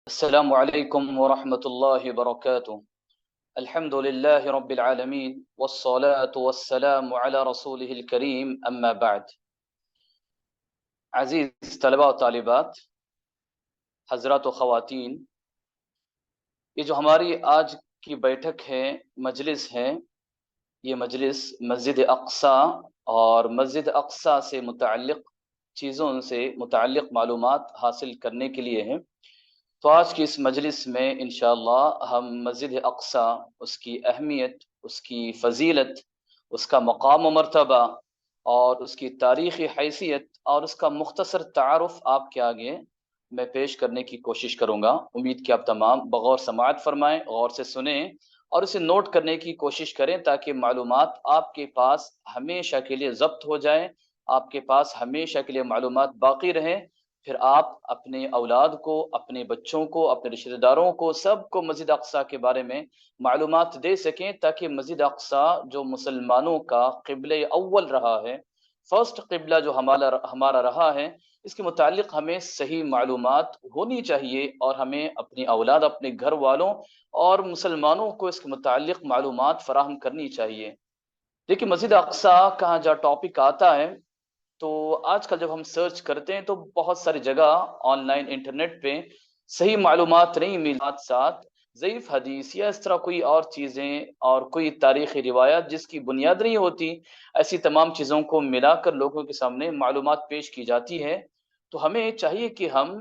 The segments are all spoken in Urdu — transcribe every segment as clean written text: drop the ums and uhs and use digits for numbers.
السلام عليكم ورحمة الله وبركاته. الحمد لله رب العالمين والصلاة والسلام على رسوله الكريم أما بعد. عزیز طلباء و طالبات، حضرات و خواتین، یہ جو ہماری آج کی بیٹھک ہے، مجلس ہے، یہ مجلس مسجد اقصی اور مسجد اقصی سے متعلق چیزوں سے متعلق معلومات حاصل کرنے کے لیے ہے۔ تو آج کی اس مجلس میں انشاءاللہ ہم مسجد اقصی، اس کی اہمیت، اس کی فضیلت، اس کا مقام و مرتبہ اور اس کی تاریخی حیثیت اور اس کا مختصر تعارف آپ کے آگے میں پیش کرنے کی کوشش کروں گا۔ امید کہ آپ تمام بغور سماعت فرمائیں، غور سے سنیں اور اسے نوٹ کرنے کی کوشش کریں تاکہ معلومات آپ کے پاس ہمیشہ کے لیے ضبط ہو جائیں، آپ کے پاس ہمیشہ کے لیے معلومات باقی رہیں، پھر آپ اپنے اولاد کو، اپنے بچوں کو، اپنے رشتہ داروں کو، سب کو مسجد اقصی کے بارے میں معلومات دے سکیں، تاکہ مسجد اقصی جو مسلمانوں کا قبلہ اول رہا ہے، فرسٹ قبلہ جو ہمارا رہا ہے، اس کے متعلق ہمیں صحیح معلومات ہونی چاہیے اور ہمیں اپنی اولاد، اپنے گھر والوں اور مسلمانوں کو اس کے متعلق معلومات فراہم کرنی چاہیے۔ دیکھیے، مسجد اقصی کا جہاں ٹاپک آتا ہے تو آج کل جب ہم سرچ کرتے ہیں تو بہت ساری جگہ آن لائن انٹرنیٹ پہ صحیح معلومات نہیں مل، ساتھ ساتھ ضعیف حدیث یا اس طرح کوئی اور چیزیں اور کوئی تاریخی روایت جس کی بنیاد نہیں ہوتی، ایسی تمام چیزوں کو ملا کر لوگوں کے سامنے معلومات پیش کی جاتی ہے۔ تو ہمیں چاہیے کہ ہم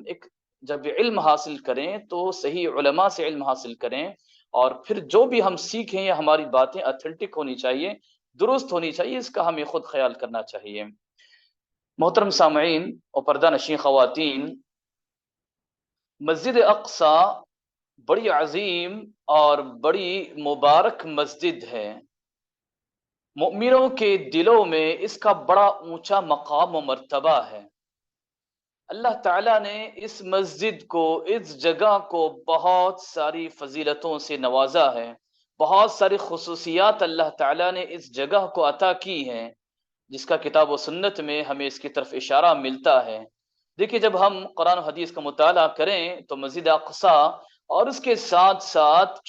جب علم حاصل کریں تو صحیح علماء سے علم حاصل کریں، اور پھر جو بھی ہم سیکھیں یا ہماری باتیں اتھینٹک ہونی چاہیے، درست ہونی چاہیے، اس کا ہمیں خود خیال کرنا چاہیے۔ محترم سامعین اور پردہ نشین خواتین، مسجد اقصی بڑی عظیم اور بڑی مبارک مسجد ہے۔ مؤمنوں کے دلوں میں اس کا بڑا اونچا مقام و مرتبہ ہے۔ اللہ تعالیٰ نے اس مسجد کو، اس جگہ کو بہت ساری فضیلتوں سے نوازا ہے، بہت ساری خصوصیات اللہ تعالیٰ نے اس جگہ کو عطا کی ہیں، جس کا کتاب و سنت میں ہمیں اس کی طرف اشارہ ملتا ہے۔ دیکھیے، جب ہم قرآن و حدیث کا مطالعہ کریں تو مسجد اقصی اور اس کے ساتھ ساتھ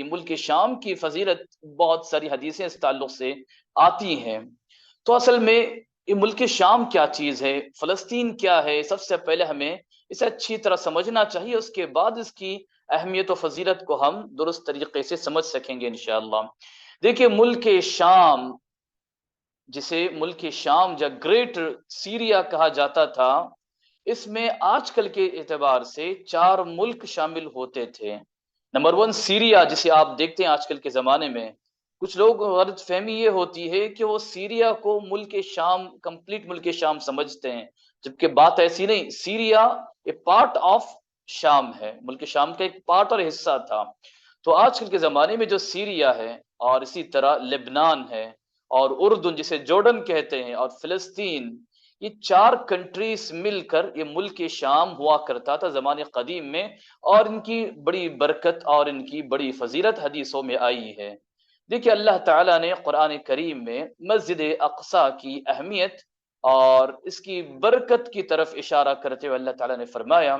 ملک شام کی فضیلت بہت ساری حدیثیں اس تعلق سے آتی ہیں۔ تو اصل میں یہ ملک شام کیا چیز ہے، فلسطین کیا ہے، سب سے پہلے ہمیں اسے اچھی طرح سمجھنا چاہیے، اس کے بعد اس کی اہمیت و فضیلت کو ہم درست طریقے سے سمجھ سکیں گے انشاءاللہ۔ دیکھیے، ملک شام، جسے ملک شام یا گریٹ سیریا کہا جاتا تھا، اس میں آج کل کے اعتبار سے 4 ملک شامل ہوتے تھے۔ نمبر 1 سیریا، جسے آپ دیکھتے ہیں آج کل کے زمانے میں کچھ لوگ غلط فہمی یہ ہوتی ہے کہ وہ سیریا کو ملک شام، کمپلیٹ ملک شام سمجھتے ہیں، جبکہ بات ایسی نہیں۔ سیریا ایک پارٹ آف شام ہے، ملک شام کا ایک پارٹ اور حصہ تھا۔ تو آج کل کے زمانے میں جو سیریا ہے، اور اسی طرح لبنان ہے، اور اردن جسے جورڈن کہتے ہیں، اور فلسطین، یہ 4 کنٹریز مل کر یہ ملک شام ہوا کرتا تھا زمانے قدیم میں، اور ان کی بڑی برکت اور ان کی بڑی فضیلت حدیثوں میں آئی ہے۔ دیکھیے، اللہ تعالیٰ نے قرآن کریم میں مسجد اقصی کی اہمیت اور اس کی برکت کی طرف اشارہ کرتے ہوئے اللہ تعالیٰ نے فرمایا،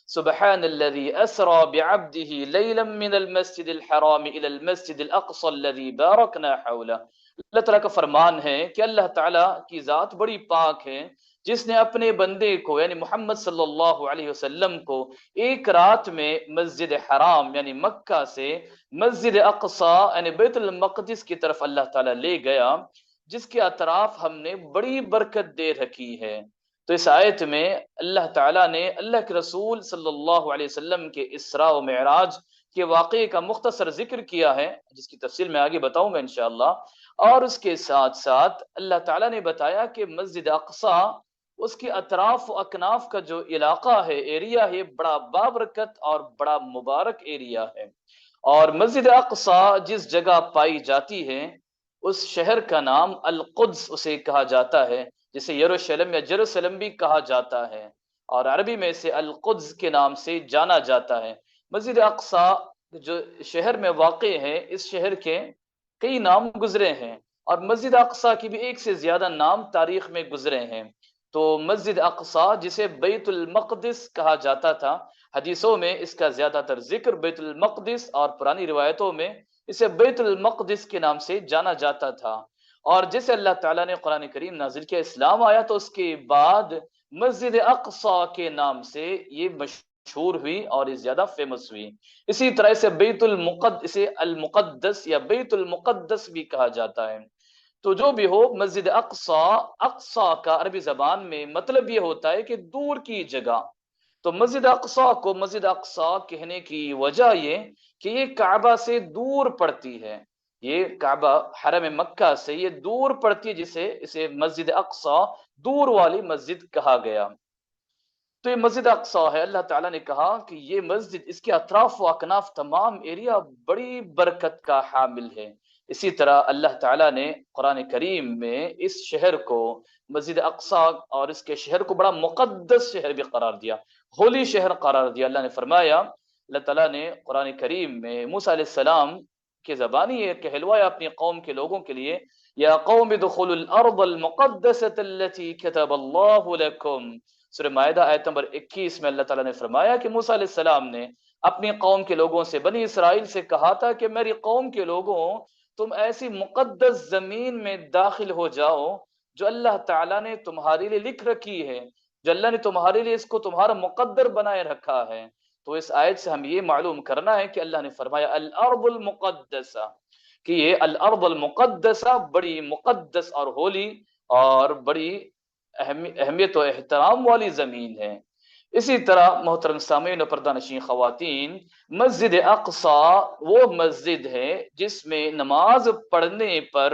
سبحان الذي اسرى بعبده ليلا من المسجد الحرام الى المسجد الاقصى الذي باركنا حوله۔ اللہ تعالیٰ کا فرمان ہے کہ اللہ تعالیٰ کی ذات بڑی پاک ہے، جس نے اپنے بندے کو یعنی محمد صلی اللہ علیہ وسلم کو ایک رات میں مسجد حرام یعنی مکہ سے مسجد اقصی یعنی بیت المقدس کی طرف اللہ تعالیٰ لے گیا، جس کے اطراف ہم نے بڑی برکت دے رکھی ہے۔ تو اس آیت میں اللہ تعالیٰ نے اللہ کے رسول صلی اللہ علیہ وسلم کے اسراء و معراج کے واقعے کا مختصر ذکر کیا ہے، جس کی تفصیل میں آگے بتاؤں گا انشاءاللہ، اور اس کے ساتھ ساتھ اللہ تعالیٰ نے بتایا کہ مسجد اقصی، اس کے اطراف و اکناف کا جو علاقہ ہے، ایریا ہے، بڑا بابرکت اور بڑا مبارک ایریا ہے۔ اور مسجد اقصی جس جگہ پائی جاتی ہے، اس شہر کا نام القدس اسے کہا جاتا ہے، جسے یروشلم یا جیروسلم بھی کہا جاتا ہے، اور عربی میں اسے القدس کے نام سے جانا جاتا ہے۔ مسجد اقصی جو شہر میں واقع ہے، اس شہر کے کئی نام گزرے ہیں، اور مسجد اقصی کی بھی ایک سے زیادہ نام تاریخ میں گزرے ہیں۔ تو مسجد اقصی جسے بیت المقدس کہا جاتا تھا، حدیثوں میں اس کا زیادہ تر ذکر بیت المقدس اور پرانی روایتوں میں اسے بیت المقدس کے نام سے جانا جاتا تھا۔ اور جیسے اللہ تعالیٰ نے قرآن کریم نازل کیا، اسلام آیا، تو اس کے بعد مسجد اقصی کے نام سے یہ مشہور ہوئی اور یہ زیادہ فیمس ہوئی۔ اسی طرح سے اسے المقدس یا بیت المقدس بھی کہا جاتا ہے۔ تو جو بھی ہو، مسجد اقصی، اقصی کا عربی زبان میں مطلب یہ ہوتا ہے کہ دور کی جگہ۔ تو مسجد اقصی کو مسجد اقصی کہنے کی وجہ یہ کہ یہ کعبہ سے دور پڑتی ہے، یہ کعبہ حرم مکہ سے یہ دور پڑتی ہے، جسے اسے مسجد اقصی، دور والی مسجد کہا گیا۔ تو یہ مسجد اقصی ہے، اللہ تعالیٰ نے کہا کہ یہ مسجد، اس کے اطراف و اکناف تمام ایریا بڑی برکت کا حامل ہے۔ اسی طرح اللہ تعالیٰ نے قرآن کریم میں اس شہر کو، مسجد اقصی اور اس کے شہر کو، بڑا مقدس شہر بھی قرار دیا، ہولی شہر قرار دیا۔ اللہ نے فرمایا، اللہ تعالیٰ نے قرآن کریم میں موسیٰ علیہ السلام کے زبانی یہ کہلوایا اپنی قوم کے لوگوں کے لیے، یا قوم ادخلوا الارض المقدسة التي كتب اللہ لکم۔ سورہ مائدہ آیت نمبر 21 میں اللہ تعالیٰ نے فرمایا کہ موسیٰ علیہ السلام نے اپنی قوم کے لوگوں سے، بنی اسرائیل سے کہا تھا کہ میری قوم کے لوگوں، تم ایسی مقدس زمین میں داخل ہو جاؤ جو اللہ تعالیٰ نے تمہارے لیے لکھ رکھی ہے، جو اللہ نے تمہارے لیے اس کو تمہارا مقدر بنائے رکھا ہے۔ تو اس آیت سے ہم یہ معلوم کرنا ہے کہ اللہ نے فرمایا الارض المقدسہ، کہ یہ الارض المقدسہ بڑی مقدس اور ہولی اور بڑی اہمیت و احترام والی زمین ہے۔ اسی طرح محترم سامعین و پردہ نشین خواتین، مسجد اقصی وہ مسجد ہے جس میں نماز پڑھنے پر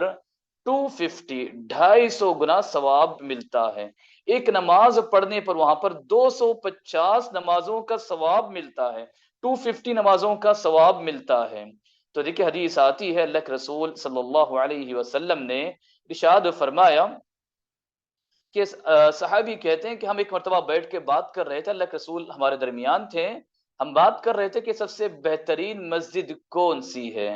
250 گنا ثواب ملتا ہے۔ ایک نماز پڑھنے پر وہاں پر 250 نمازوں کا ثواب ملتا ہے، 250 نمازوں کا ثواب ملتا ہے۔ تو دیکھیں حدیث آتی ہے، اللہ کے رسول صلی اللہ علیہ وسلم نے ارشاد فرمایا کہ صحابی کہتے ہیں کہ ہم ایک مرتبہ بیٹھ کے بات کر رہے تھے، اللہ کے رسول ہمارے درمیان تھے، ہم بات کر رہے تھے کہ سب سے بہترین مسجد کون سی ہے،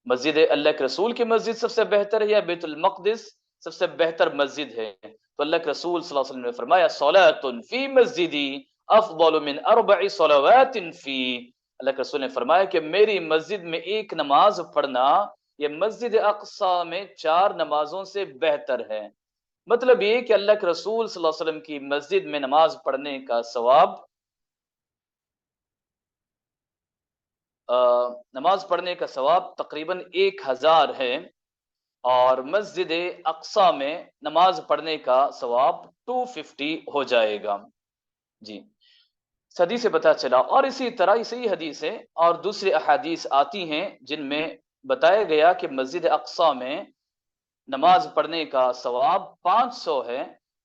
مسجد اللہ کے رسول کی مسجد سب سے بہتر ہے یا بیت المقدس سب سے بہتر مسجد ہے؟ تو اللہ کے رسول صلی اللہ علیہ وسلم نے فرمایا صلاۃ فی مسجدی افضل من 4 صلوات فی۔ اللہ کے رسول نے فرمایا کہ میری مسجد میں ایک نماز پڑھنا یہ مسجد اقصی میں 4 نمازوں سے بہتر ہے۔ مطلب یہ کہ اللہ کے رسول صلی اللہ علیہ وسلم کی مسجد میں نماز پڑھنے کا ثواب، نماز پڑھنے کا ثواب تقریباً 1000 ہے، اور مسجد اقصی میں نماز پڑھنے کا ثواب 250 ہو جائے گا۔ جی، اس حدیث سے پتہ چلا، اور اسی طرح اسی حدیث ہے اور دوسری احادیث آتی ہیں جن میں بتایا گیا کہ مسجد اقصی میں نماز پڑھنے کا ثواب 500 ہے،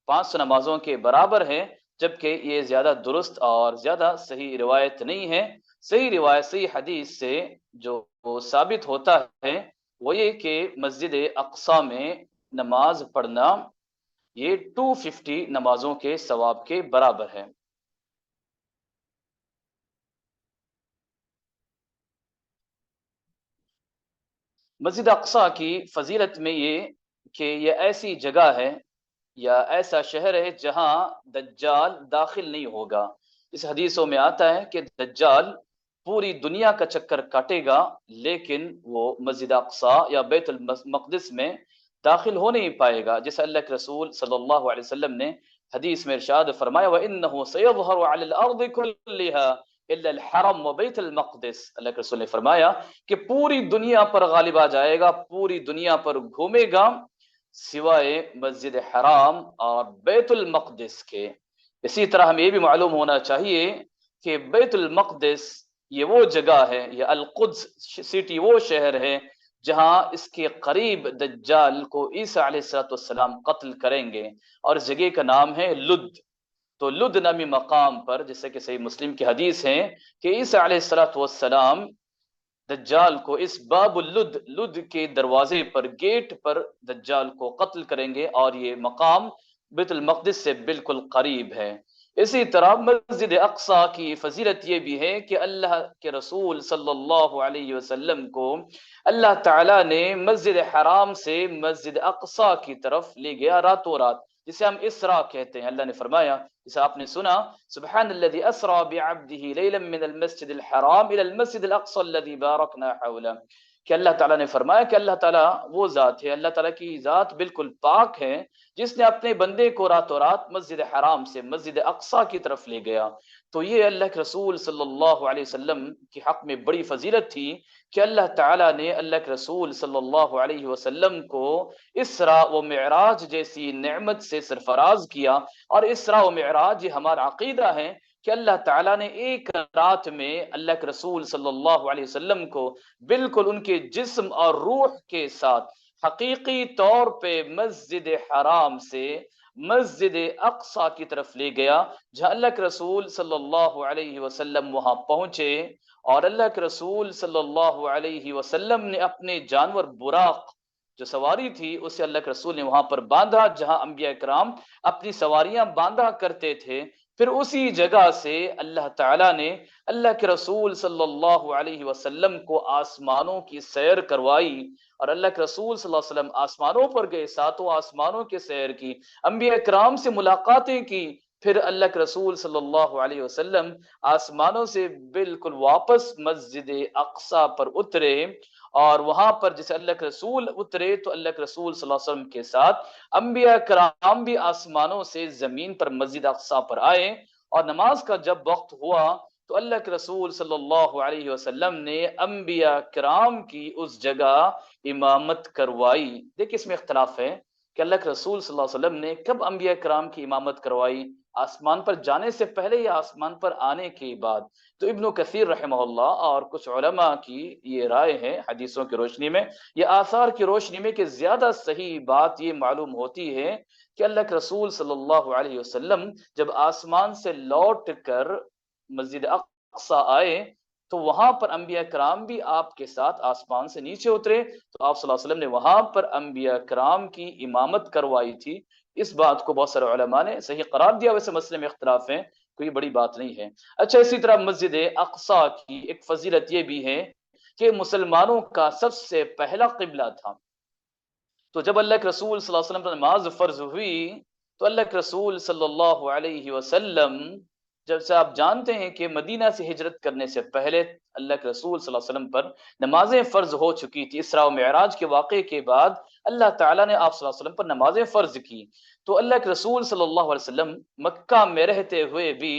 500 نمازوں کے برابر ہے، جبکہ یہ زیادہ درست اور زیادہ صحیح روایت نہیں ہے۔ صحیح روایت، صحیح حدیث سے جو ثابت ہوتا ہے وہ یہ کہ مسجد اقصی میں نماز پڑھنا یہ 250 نمازوں کے ثواب کے برابر ہے۔ مسجد اقصی کی فضیلت میں یہ کہ یہ ایسی جگہ ہے یا ایسا شہر ہے جہاں دجال داخل نہیں ہوگا۔ اس حدیثوں میں آتا ہے کہ دجال پوری دنیا کا چکر کاٹے گا لیکن وہ مسجد اقصی یا بیت المقدس میں داخل ہو نہیں پائے گا، جیسے اللہ کے رسول صلی اللہ علیہ وسلم نے حدیث میں ارشاد فرمایا وَإِنَّهُ سَيَظْهَرُ عَلَى الْأَرْضِ كُلِّهَا إِلَّا الْحَرَمُ وَبَيْتَ الْمَقْدِسِ۔ اللہ کے رسول نے فرمایا کہ پوری دنیا پر غالب آ جائے گا، پوری دنیا پر گھومے گا سوائے مسجد حرام اور بیت المقدس کے۔ اسی طرح ہمیں یہ بھی معلوم ہونا چاہیے کہ بیت المقدس یہ وہ جگہ ہے، یہ القدس سٹی وہ شہر ہے جہاں اس کے قریب دجال کو عیسیٰ علیہ السلام قتل کریں گے، اور اس جگہ کا نام ہے لد۔ تو لد نامی مقام پر، جیسے کہ صحیح مسلم کی حدیث ہے کہ عیسیٰ علیہ السلام دجال کو اس باب اللد، لد کے دروازے پر، گیٹ پر دجال کو قتل کریں گے، اور یہ مقام بیت المقدس سے بالکل قریب ہے۔ اسی طرح مسجد اقصی کی فضیلت یہ بھی ہے کہ اللہ کے رسول صلی اللہ علیہ وسلم کو اللہ تعالیٰ نے مسجد حرام سے مسجد اقصی کی طرف لے گیا راتوں رات، جسے ہم اسرا کہتے ہیں۔ اللہ نے فرمایا، جسے آپ نے سنا، سبحان الذي اسرا بعبده ليلا من المسجد الحرام الى المسجد الاقصى الذي باركنا حوله، کہ اللہ تعالیٰ نے فرمایا کہ اللہ تعالیٰ وہ ذات ہے، اللہ تعالیٰ کی ذات بالکل پاک ہے، جس نے اپنے بندے کو راتوں رات مسجد حرام سے مسجد اقصیٰ کی طرف لے گیا۔ تو یہ اللہ کے رسول صلی اللہ علیہ وسلم کی حق میں بڑی فضیلت تھی کہ اللہ تعالیٰ نے اللہ کے رسول صلی اللہ علیہ وسلم کو اسراء و معراج جیسی نعمت سے سرفراز کیا۔ اور اسراء و معراج یہ ہمارا عقیدہ ہے کہ اللہ تعالیٰ نے ایک رات میں اللہ کے رسول صلی اللہ علیہ وسلم کو بالکل ان کے جسم اور روح کے ساتھ حقیقی طور پہ مسجد حرام سے مسجد اقصیٰ کی طرف لے گیا، جہاں اللہ کے رسول صلی اللہ علیہ وسلم وہاں پہنچے، اور اللہ کے رسول صلی اللہ علیہ وسلم نے اپنے جانور براق جو سواری تھی اسے اللہ کے رسول نے وہاں پر باندھا جہاں انبیاء کرام اپنی سواریاں باندھا کرتے تھے۔ پھر اسی جگہ سے اللہ تعالیٰ نے اللہ کے رسول صلی اللہ علیہ وسلم کو آسمانوں کی سیر کروائی، اور اللہ کے رسول صلی اللہ علیہ وسلم آسمانوں پر گئے، ساتوں آسمانوں کی سیر کی، انبیاء کرام سے ملاقاتیں کی۔ پھر اللہ کے رسول صلی اللہ علیہ وسلم آسمانوں سے بالکل واپس مسجد اقصیٰ پر اترے، اور وہاں پر جیسے اللہ کے رسول اترے تو اللہ کے رسول صلی اللہ علیہ وسلم کے ساتھ انبیاء کرام بھی آسمانوں سے زمین پر مسجد اقصیٰ پر آئے، اور نماز کا جب وقت ہوا تو اللہ کے رسول صلی اللہ علیہ وسلم نے انبیاء کرام کی اس جگہ امامت کروائی۔ دیکھیں اس میں اختلاف ہے کہ اللہ کے رسول صلی اللہ علیہ وسلم نے کب انبیاء کرام کی امامت کروائی، آسمان پر جانے سے پہلے یا آسمان پر آنے کے بعد؟ تو ابن کثیر رحمہ اللہ اور کچھ علماء کی یہ رائے ہے حدیثوں کی روشنی میں یا آثار کی روشنی میں کہ زیادہ صحیح بات یہ معلوم ہوتی ہے کہ اللہ کے رسول صلی اللہ علیہ وسلم جب آسمان سے لوٹ کر مسجد اقصیٰ آئے تو وہاں پر انبیاء کرام بھی آپ کے ساتھ آسمان سے نیچے اترے، تو آپ صلی اللہ علیہ وسلم نے وہاں پر انبیاء کرام کی امامت کروائی تھی۔ اس بات کو بہت سارے علماء نے صحیح قرار دیا، ویسے مسئلے میں اختلاف ہے، کوئی بڑی بات نہیں ہے۔ اچھا، اسی طرح مسجد اقصیٰ کی ایک فضیلت یہ بھی ہے کہ مسلمانوں کا سب سے پہلا قبلہ تھا۔ تو جب اللہ کے رسول صلی اللہ علیہ وسلم پر نماز فرض ہوئی تو اللہ کے رسول صلی اللہ علیہ وسلم، جب سے آپ جانتے ہیں کہ مدینہ سے ہجرت کرنے سے پہلے اللہ کے رسول صلی اللہ علیہ وسلم پر نمازیں فرض ہو چکی تھی، اسراء و معراج کے واقعے کے بعد اللہ تعالیٰ نے آپ صلی اللہ علیہ وسلم پر نمازیں فرض کی، تو اللہ کے رسول صلی اللہ علیہ وسلم مکہ میں رہتے ہوئے بھی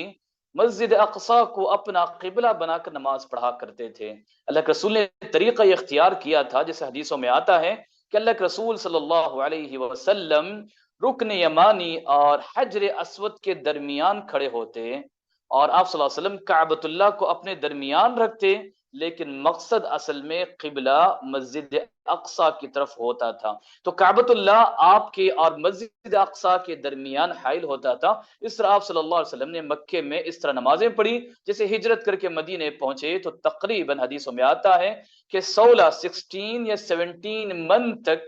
مسجد اقصیٰ کو اپنا قبلہ بنا کر نماز پڑھا کرتے تھے۔ اللہ کے رسول نے طریقہ یہ اختیار کیا تھا جیسے حدیثوں میں آتا ہے کہ اللہ کے رسول صلی اللہ علیہ وسلم رکن یمانی اور حجر اسود کے درمیان کھڑے ہوتے، اور آپ صلی اللہ علیہ وسلم کعبۃ اللہ کو اپنے درمیان رکھتے، لیکن مقصد اصل میں قبلہ مسجد اقصیٰ کی طرف ہوتا تھا۔ تو کعبۃ اللہ آپ کے اور مسجد اقصیٰ کے درمیان حائل ہوتا تھا۔ اس طرح آپ صلی اللہ علیہ وسلم نے مکے میں اس طرح نمازیں پڑھی، جیسے ہجرت کر کے مدینے پہنچے تو تقریباً حدیثوں میں آتا ہے کہ 16 یا 17 منتھ تک،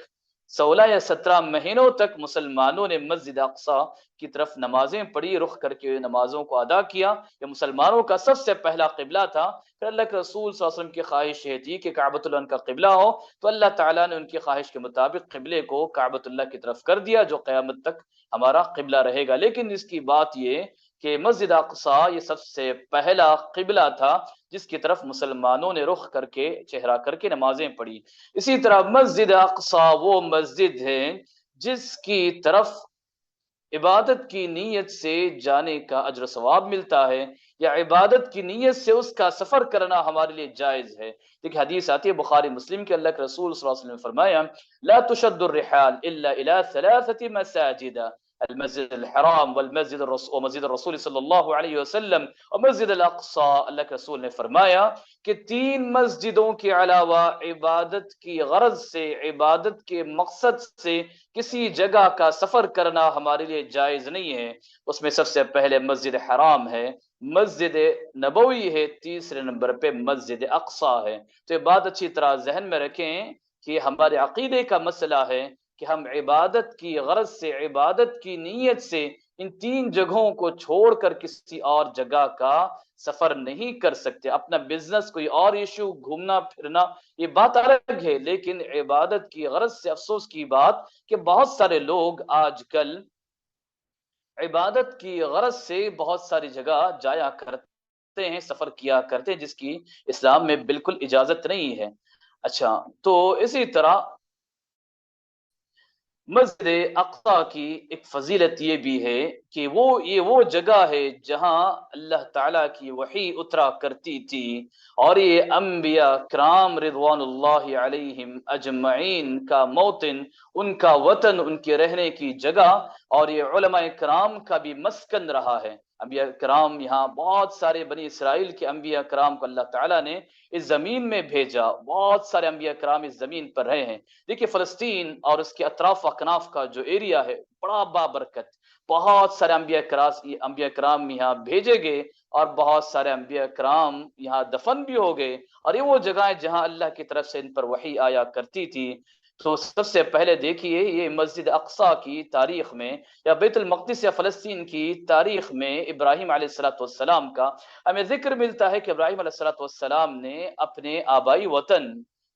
16 یا 17 مہینوں تک مسلمانوں نے مسجد اقصیٰ کی طرف نمازیں پڑھی، رخ کر کے نمازوں کو ادا کیا۔ یہ مسلمانوں کا سب سے پہلا قبلہ تھا۔ پھر اللہ کے رسول صلی اللہ علیہ وسلم کی خواہش یہ تھی کہ کعبۃ اللہ ان کا قبلہ ہو، تو اللہ تعالیٰ نے ان کی خواہش کے مطابق قبلے کو کعبۃ اللہ کی طرف کر دیا، جو قیامت تک ہمارا قبلہ رہے گا۔ لیکن اس کی بات یہ کہ مسجد اقصیٰ یہ سب سے پہلا قبلہ تھا جس کی طرف مسلمانوں نے رخ کر کے چہرہ کر کے نمازیں پڑھی۔ اسی طرح مسجد اقصیٰ وہ مسجد ہے جس کی طرف عبادت کی نیت سے جانے کا اجر و ثواب ملتا ہے، یا عبادت کی نیت سے اس کا سفر کرنا ہمارے لیے جائز ہے۔ دیکھیں حدیث آتی ہے بخاری مسلم کے، اللہ کے رسول صلی اللہ علیہ وسلم نے فرمایا لا تشد الرحال الا الى 3 مساجد، المسجد الحرام والمسجد الرسول ومسجد الرسول صلی اللہ علیہ وسلم ومسجد الاقصیٰ۔ اللہ کے رسول نے فرمایا کہ 3 مسجدوں کے علاوہ عبادت کی غرض سے، عبادت کے مقصد سے کسی جگہ کا سفر کرنا ہمارے لیے جائز نہیں ہے۔ اس میں سب سے پہلے مسجد حرام ہے، مسجد نبوی ہے، تیسرے نمبر پہ مسجد اقصیٰ ہے۔ تو یہ بات اچھی طرح ذہن میں رکھیں کہ ہمارے عقیدے کا مسئلہ ہے کہ ہم عبادت کی غرض سے، عبادت کی نیت سے ان 3 جگہوں کو چھوڑ کر کسی اور جگہ کا سفر نہیں کر سکتے۔ اپنا بزنس، کوئی اور ایشو، گھومنا پھرنا، یہ بات الگ ہے، لیکن عبادت کی غرض سے افسوس کی بات کہ بہت سارے لوگ آج کل عبادت کی غرض سے بہت ساری جگہ جایا کرتے ہیں، سفر کیا کرتے ہیں، جس کی اسلام میں بالکل اجازت نہیں ہے۔ اچھا، تو اسی طرح مسجد اقصی کی ایک فضیلت یہ بھی ہے کہ وہ جگہ ہے جہاں اللہ تعالیٰ کی وحی اترا کرتی تھی، اور یہ انبیاء کرام رضوان اللہ علیہم اجمعین کا موطن، ان کا وطن، ان کے رہنے کی جگہ، اور یہ علماء کرام کا بھی مسکن رہا ہے۔ انبیاء کرام یہاں، بہت سارے بنی اسرائیل کے انبیاء کرام کو اللہ تعالیٰ نے اس زمین میں بھیجا، بہت سارے انبیاء کرام اس زمین پر رہے ہیں۔ دیکھیے فلسطین اور اس کے اطراف و اکناف کا جو ایریا ہے، بڑا بابرکت، بہت سارے انبیاء کرام یہاں بھیجے گئے، اور بہت سارے انبیاء کرام یہاں دفن بھی ہو گئے، اور یہ وہ جگہیں جہاں اللہ کی طرف سے ان پر وحی آیا کرتی تھی۔ تو سب سے پہلے دیکھیے یہ مسجد اقصی کی تاریخ میں، یا بیت المقدس یا فلسطین کی تاریخ میں، ابراہیم علیہ الصلوۃ والسلام کا ہمیں ذکر ملتا ہے کہ ابراہیم علیہ الصلوۃ والسلام نے اپنے آبائی وطن،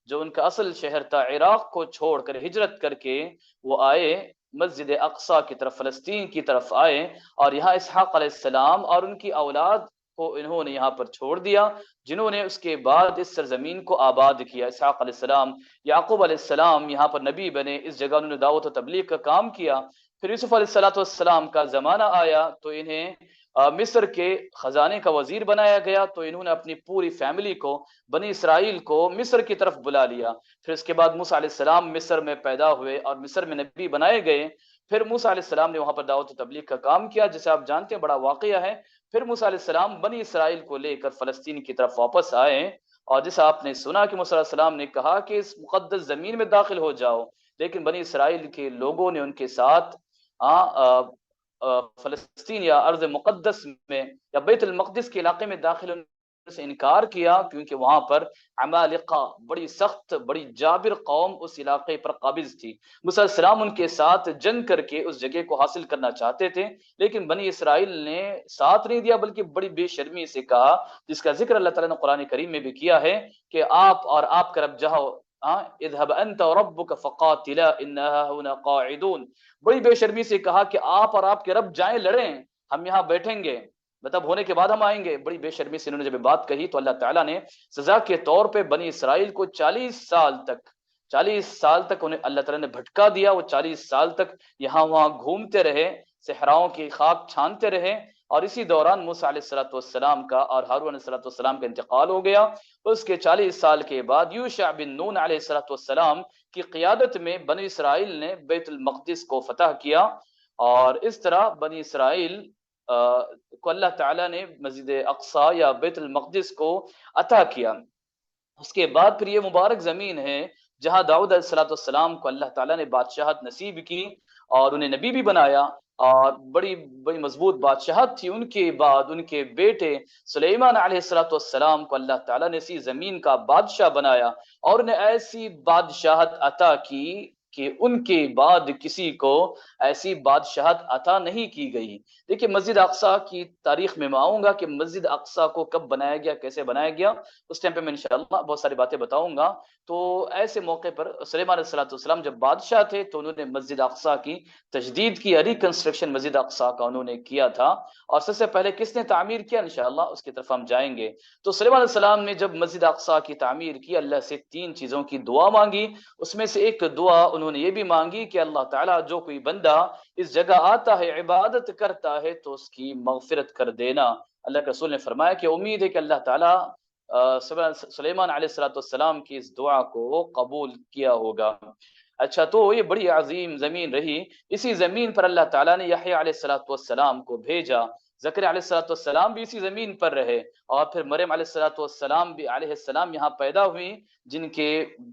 جو ان کا اصل شہر تھا، عراق کو چھوڑ کر ہجرت کر کے وہ آئے مسجد اقصی کی طرف، فلسطین کی طرف آئے، اور یہاں اسحاق علیہ السلام اور ان کی اولاد کو انہوں نے یہاں پر چھوڑ دیا، جنہوں نے اس کے بعد اس سرزمین کو آباد کیا۔ اسحاق علیہ السلام، یعقوب علیہ السلام یہاں پر نبی بنے، اس جگہ انہوں نے دعوت و تبلیغ کا کام کیا۔ پھر یوسف علیہ السلام کا زمانہ آیا تو انہیں مصر کے خزانے کا وزیر بنایا گیا، تو انہوں نے اپنی پوری فیملی کو، بنی اسرائیل کو مصر کی طرف بلا لیا۔ پھر اس کے بعد موسیٰ علیہ السلام مصر میں پیدا ہوئے اور مصر میں نبی بنائے گئے۔ پھر موسیٰ علیہ السلام نے وہاں پر دعوت و تبلیغ کا کام کیا، جسے آپ جانتے ہیں، بڑا واقعہ ہے۔ پھر موسیٰ علیہ السلام بنی اسرائیل کو لے کر فلسطین کی طرف واپس آئے، اور جیسا آپ نے سنا کہ موسیٰ علیہ السلام نے کہا کہ اس مقدس زمین میں داخل ہو جاؤ، لیکن بنی اسرائیل کے لوگوں نے ان کے ساتھ فلسطین یا ارض مقدس میں یا بیت المقدس کے علاقے میں داخل ہونے سے انکار کیا، کیونکہ وہاں پر عمالقہ، بڑی سخت، بڑی جابر قوم اس علاقے پر قابض تھی۔ موسیٰ علیہ السلام ان کے ساتھ جنگ کر کے اس جگہ کو حاصل کرنا چاہتے تھے، لیکن بنی اسرائیل نے ساتھ نہیں دیا، بلکہ بڑی بے شرمی سے کہا، جس کا ذکر اللہ تعالیٰ نے قرآن کریم میں بھی کیا ہے کہ آپ اور آپ کا رب جاؤ، اذهب انت وربك فقاتلا انها هنا قاعدون، بڑی بے شرمی سے کہا کہ آپ اور آپ کے رب جائیں لڑیں، ہم یہاں بیٹھیں گے، مطلب ہونے کے بعد ہم آئیں گے۔ بڑی بے شرمی سے انہوں نے جب بات کہی تو اللہ تعالیٰ نے سزا کے طور پہ بنی اسرائیل کو 40 سال تک انہیں اللہ تعالیٰ نے بھٹکا دیا۔ وہ 40 سال تک یہاں وہاں گھومتے رہے، صحراؤں کی خاک چھانتے رہے، اور اسی دوران موسیٰ علیہ الصلوۃ والسلام کا اور ہارون علیہ الصلوۃ والسلام کا انتقال ہو گیا۔ اس کے 40 سال کے بعد یوشع بن نون علیہ الصلوۃ والسلام کی قیادت میں بنی اسرائیل نے بیت المقدس کو فتح کیا، اور اس طرح بنی اسرائیل کو اللہ تعالیٰ نے مسجد اقصی یا بیت المقدس کو عطا کیا۔ اس کے بعد پھر یہ مبارک زمین ہے جہاں داؤد علیہ السلام کو اللہ تعالیٰ نے بادشاہت نصیب کی اور انہیں نبی بھی بنایا، اور بڑی بڑی مضبوط بادشاہت تھی۔ ان کے بعد ان کے بیٹے سلیمان علیہ السلام کو اللہ تعالیٰ نے اسی زمین کا بادشاہ بنایا، اور انہیں ایسی بادشاہت عطا کی کہ ان کے بعد کسی کو ایسی بادشاہت عطا نہیں کی گئی۔ دیکھیے مسجد اقصی کی تاریخ میں آؤں گا کہ مسجد اقصی کو کب بنایا گیا، کیسے بنایا گیا، اس ٹائم پہ میں انشاءاللہ بہت ساری باتیں بتاؤں گا۔ تو ایسے موقع پر سلیمان علیہ السلام جب بادشاہ تھے تو انہوں نے مسجد اقصی کی تجدید کی، ریکنسٹرکشن مسجد اقصی کا انہوں نے کیا تھا، اور سب سے پہلے کس نے تعمیر کیا، انشاءاللہ اس کی طرف ہم جائیں گے۔ تو سلیمان علیہ السلام نے جب مسجد اقصی کی تعمیر کی، اللہ سے 3 چیزوں کی دعا مانگی۔ اس میں سے ایک دعا انہوں نے یہ بھی مانگی کہ اللہ تعالیٰ جو کوئی بندہ اس جگہ آتا ہے، عبادت کرتا ہے، تو اس کی مغفرت کر دینا۔ اللہ کے رسول نے فرمایا کہ امید ہے کہ اللہ تعالیٰ سلیمان علیہ السلام کی اس دعا کو قبول کیا ہوگا۔ اچھا، تو یہ بڑی عظیم زمین رہی، اسی زمین پر اللہ تعالیٰ نے یحییٰ علیہ السلام کو بھیجا، زکریا علیہ السلام بھی اسی زمین پر رہے، اور پھر مریم علیہ السلام یہاں پیدا ہوئی، جن کے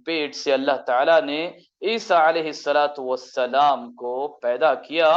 پیٹ سے اللہ تعالیٰ نے عیسیٰ علیہ السلام کو پیدا کیا،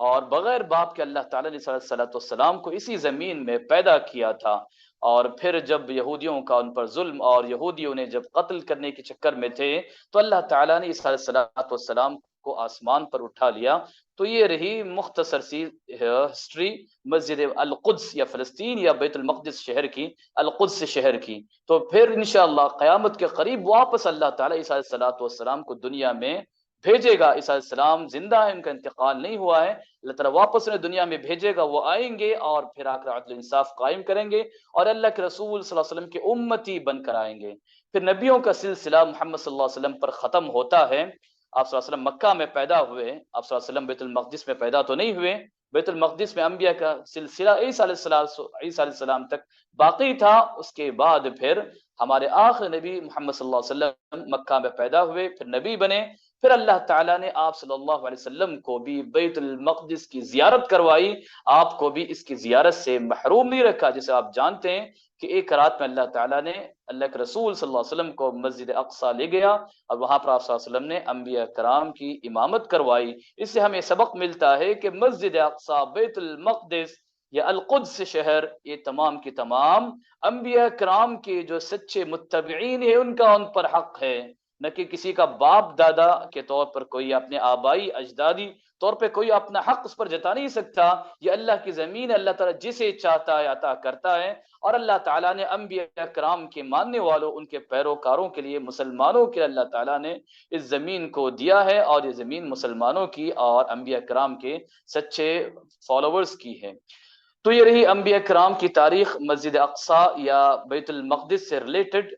اور بغیر باپ کے اللہ تعالیٰ نے صلی اللہ علیہ وسلم کو اسی زمین میں پیدا کیا تھا۔ اور پھر جب یہودیوں کا ان پر ظلم، اور یہودیوں نے جب قتل کرنے کے چکر میں تھے، تو اللہ تعالیٰ نے عیسیٰ علیہ السلام کو آسمان پر اٹھا لیا۔ تو یہ رہی مختصر سی ہسٹری مسجد القدس یا فلسطین یا بیت المقدس شہر کی، القدس شہر کی۔ تو پھر انشاءاللہ قیامت کے قریب واپس اللہ تعالیٰ عیسیٰ علیہ السلام کو دنیا میں بھیجے گا۔ عیسیٰ علیہ السلام زندہ ہے، ان کا انتقال نہیں ہوا ہے، اللہ تعالیٰ واپس انہیں دنیا میں بھیجے گا، وہ آئیں گے اور پھر آ کر عدل انصاف قائم کریں گے اور اللہ کے رسول صلی اللہ علیہ وسلم کے امتی بن کر آئیں گے۔ پھر نبیوں کا سلسلہ محمد صلی اللہ علیہ وسلم پر ختم ہوتا ہے۔ آپ صلی اللہ علیہ وسلم مکہ میں پیدا ہوئے، آپ صلی اللہ علیہ وسلم بیت المقدس میں پیدا تو نہیں ہوئے، بیت المقدس میں انبیاء کا سلسلہ عیسیٰ علیہ السلام تک باقی تھا۔ اس کے بعد پھر ہمارے آخر نبی محمد صلی اللہ علیہ وسلم مکہ میں پیدا ہوئے، پھر نبی بنے، پھر اللہ تعالیٰ نے آپ صلی اللہ علیہ وسلم کو بھی بیت المقدس کی زیارت کروائی، آپ کو بھی اس کی زیارت سے محروم نہیں رکھا۔ جیسے آپ جانتے ہیں کہ ایک رات میں اللہ تعالیٰ نے اللہ کے رسول صلی اللہ علیہ وسلم کو مسجد اقصیٰ لے گیا اور وہاں پر آپ صلی اللہ علیہ وسلم نے انبیاء کرام کی امامت کروائی۔ اس سے ہمیں سبق ملتا ہے کہ مسجد اقصیٰ، بیت المقدس یا القدس شہر، یہ تمام کی تمام انبیاء کرام کے جو سچے متبعین ہیں ان کا ان پر حق ہے، نہ کہ کسی کا باپ دادا کے طور پر کوئی اپنے آبائی اجدادی طور پہ کوئی اپنا حق اس پر جتا نہیں سکتا۔ یہ اللہ کی زمین، اللہ تعالیٰ جسے چاہتا ہے عطا کرتا ہے، اور اللہ تعالیٰ نے انبیاء کرام کے ماننے والوں، ان کے پیروکاروں کے لیے، مسلمانوں کے اللہ تعالیٰ نے اس زمین کو دیا ہے، اور یہ زمین مسلمانوں کی اور انبیاء کرام کے سچے فالوورز کی ہے۔ تو یہ رہی انبیاء کرام کی تاریخ مسجد اقصیٰ یا بیت المقدس سے ریلیٹڈ۔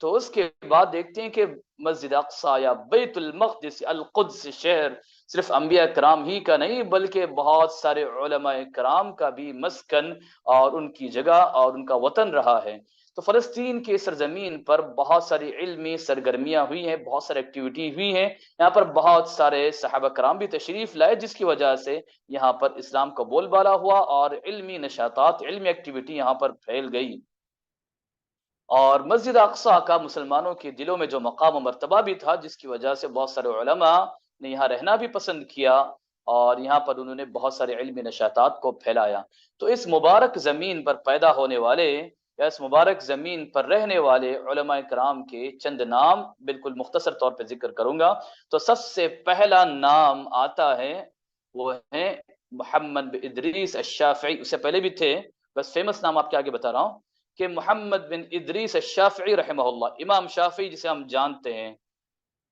تو اس کے بعد دیکھتے ہیں کہ مسجد اقصیٰ یا بیت المقدس القدس شہر صرف انبیاء کرام ہی کا نہیں بلکہ بہت سارے علماء کرام کا بھی مسکن اور ان کی جگہ اور ان کا وطن رہا ہے۔ تو فلسطین کے سرزمین پر بہت ساری علمی سرگرمیاں ہوئی ہیں، بہت ساری ایکٹیویٹی ہوئی ہیں، یہاں پر بہت سارے صحابہ کرام بھی تشریف لائے، جس کی وجہ سے یہاں پر اسلام کا بول بالا ہوا اور علمی نشاطات، علمی ایکٹیویٹی یہاں پر پھیل گئی۔ اور مسجد اقصیٰ کا مسلمانوں کے دلوں میں جو مقام و مرتبہ بھی تھا، جس کی وجہ سے بہت سارے علماء نے یہاں رہنا بھی پسند کیا اور یہاں پر انہوں نے بہت سارے علمی نشاطات کو پھیلایا۔ تو اس مبارک زمین پر پیدا ہونے والے یا اس مبارک زمین پر رہنے والے علماء کرام کے چند نام بالکل مختصر طور پہ ذکر کروں گا۔ تو سب سے پہلا نام آتا ہے، وہ ہے محمد بن ادریس الشافعی۔ اس سے پہلے بھی تھے، بس فیمس نام آپ کے آگے بتا رہا ہوں کہ محمد بن ادریس الشافعی رحمہ اللہ، امام شافعی جسے ہم جانتے ہیں،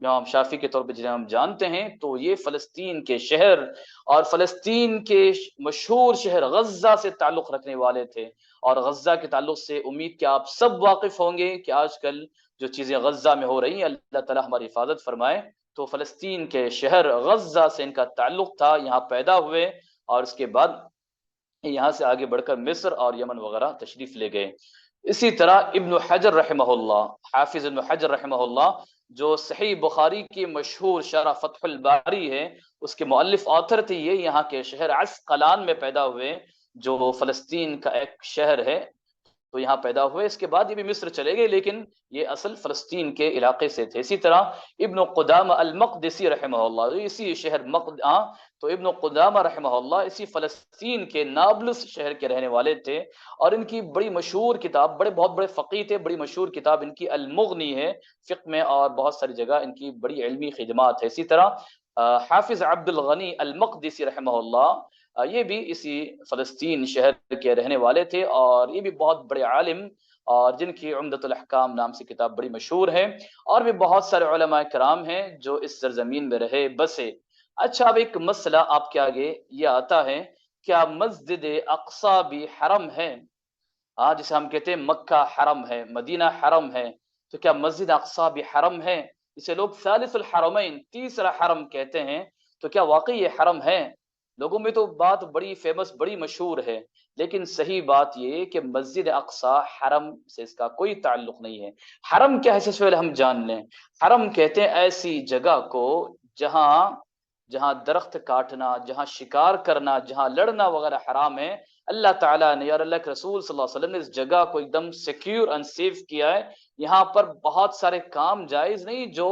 امام شافعی کے طور پہ جنہیں ہم جانتے ہیں، تو یہ فلسطین کے شہر اور فلسطین کے مشہور شہر غزہ سے تعلق رکھنے والے تھے۔ اور غزہ کے تعلق سے امید کہ آپ سب واقف ہوں گے کہ آج کل جو چیزیں غزہ میں ہو رہی ہیں، اللہ تعالیٰ ہماری حفاظت فرمائے۔ تو فلسطین کے شہر غزہ سے ان کا تعلق تھا، یہاں پیدا ہوئے اور اس کے بعد یہاں سے آگے بڑھ کر مصر اور یمن وغیرہ تشریف لے گئے۔ اسی طرح ابن حجر رحمہ اللہ، حافظ ابن حجر رحمہ اللہ، جو صحیح بخاری کی مشہور شرح فتح الباری ہے، اس کے مؤلف آتھر تھے، یہ یہاں کے شہر عسقلان میں پیدا ہوئے، جو فلسطین کا ایک شہر ہے، تو یہاں پیدا ہوئے۔ اس کے بعد یہ بھی مصر چلے گئے، لیکن یہ اصل فلسطین کے علاقے سے تھے۔ اسی طرح ابن قدامہ المقدسی رحمہ اللہ، اسی شہر تو ابن قدامہ رحمہ اللہ اسی فلسطین کے نابلس شہر کے رہنے والے تھے، اور ان کی بڑی مشہور کتاب، بہت بڑے فقیہ تھے، بڑی مشہور کتاب ان کی المغنی ہے فقہ میں، اور بہت ساری جگہ ان کی بڑی علمی خدمات ہے۔ اسی طرح حافظ عبد الغنی المقدسی رحمہ اللہ، یہ بھی اسی فلسطین شہر کے رہنے والے تھے، اور یہ بھی بہت بڑے عالم، اور جن کی عمدۃ الاحکام نام سے کتاب بڑی مشہور ہے۔ اور بھی بہت سارے علماء کرام ہیں جو اس سرزمین میں رہے بسے۔ اچھا، اب ایک مسئلہ آپ کے آگے یہ آتا ہے، کیا مسجد اقصیٰ بھی حرم ہے؟ جسے ہم کہتے ہیں مکہ حرم ہے، مدینہ حرم ہے، تو کیا مسجد اقصیٰ بھی حرم ہے؟ اسے لوگ ثالث الحرمین، تیسرا حرم کہتے ہیں۔ تو کیا واقعی یہ حرم ہے؟ لوگوں میں تو بات بڑی فیمس، بڑی مشہور ہے، لیکن صحیح بات یہ کہ مسجد اقصیٰ حرم سے اس کا کوئی تعلق نہیں ہے۔ حرم کیا ہے، اس سے پہلے ہم جان لیں۔ حرم کہتے ہیں ایسی جگہ کو جہاں درخت کاٹنا، جہاں شکار کرنا، جہاں لڑنا وغیرہ حرام ہے۔ اللہ تعالیٰ نے اور اللہ کے رسول صلی اللہ علیہ وسلم نے اس جگہ کو ایک دم سیکیور اینڈ سیف کیا ہے۔ یہاں پر بہت سارے کام جائز نہیں جو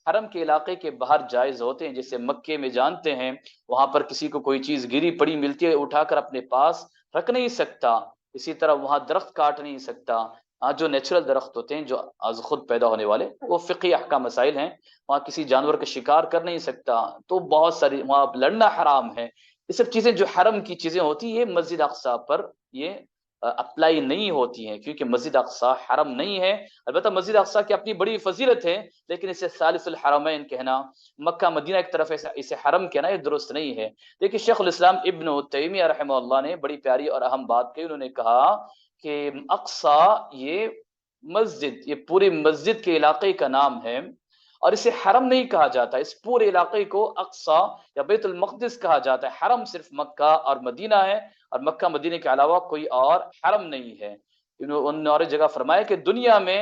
حرم کے علاقے کے باہر جائز ہوتے ہیں، جیسے مکے میں جانتے ہیں وہاں پر کسی کو کوئی چیز گری پڑی ملتی ہے اٹھا کر اپنے پاس رکھ نہیں سکتا۔ اسی طرح وہاں درخت کاٹ نہیں سکتا، جو نیچرل درخت ہوتے ہیں جو از خود پیدا ہونے والے، وہ فقہی احکام مسائل ہیں۔ وہاں کسی جانور کا شکار کر نہیں سکتا، تو بہت ساری وہاں لڑنا حرام ہے۔ یہ سب چیزیں جو حرم کی چیزیں ہوتی ہیں، یہ مسجد اقصیٰ پر یہ اپلائی نہیں ہوتی ہیں، کیونکہ مسجد اقصی حرم نہیں ہے۔ البتہ مسجد اقصی کی اپنی بڑی فضیلت ہے، لیکن اسے ثالث الحرمین کہنا، مکہ مدینہ کی طرف اسے حرم کہنا یہ درست نہیں ہے۔ دیکھیے شیخ الاسلام ابن تیمیہ رحمہ اللہ نے بڑی پیاری اور اہم بات کہی، انہوں نے کہا کہ اقصی یہ مسجد، یہ پوری مسجد کے علاقے کا نام ہے، اور اسے حرم نہیں کہا جاتا، اس پورے علاقے کو اقصی یا بیت المقدس کہا جاتا ہے۔ حرم صرف مکہ اور مدینہ ہے، اور مکہ مدینہ کے علاوہ کوئی اور حرم نہیں ہے۔ انہوں نے اور ایک جگہ فرمایا کہ دنیا میں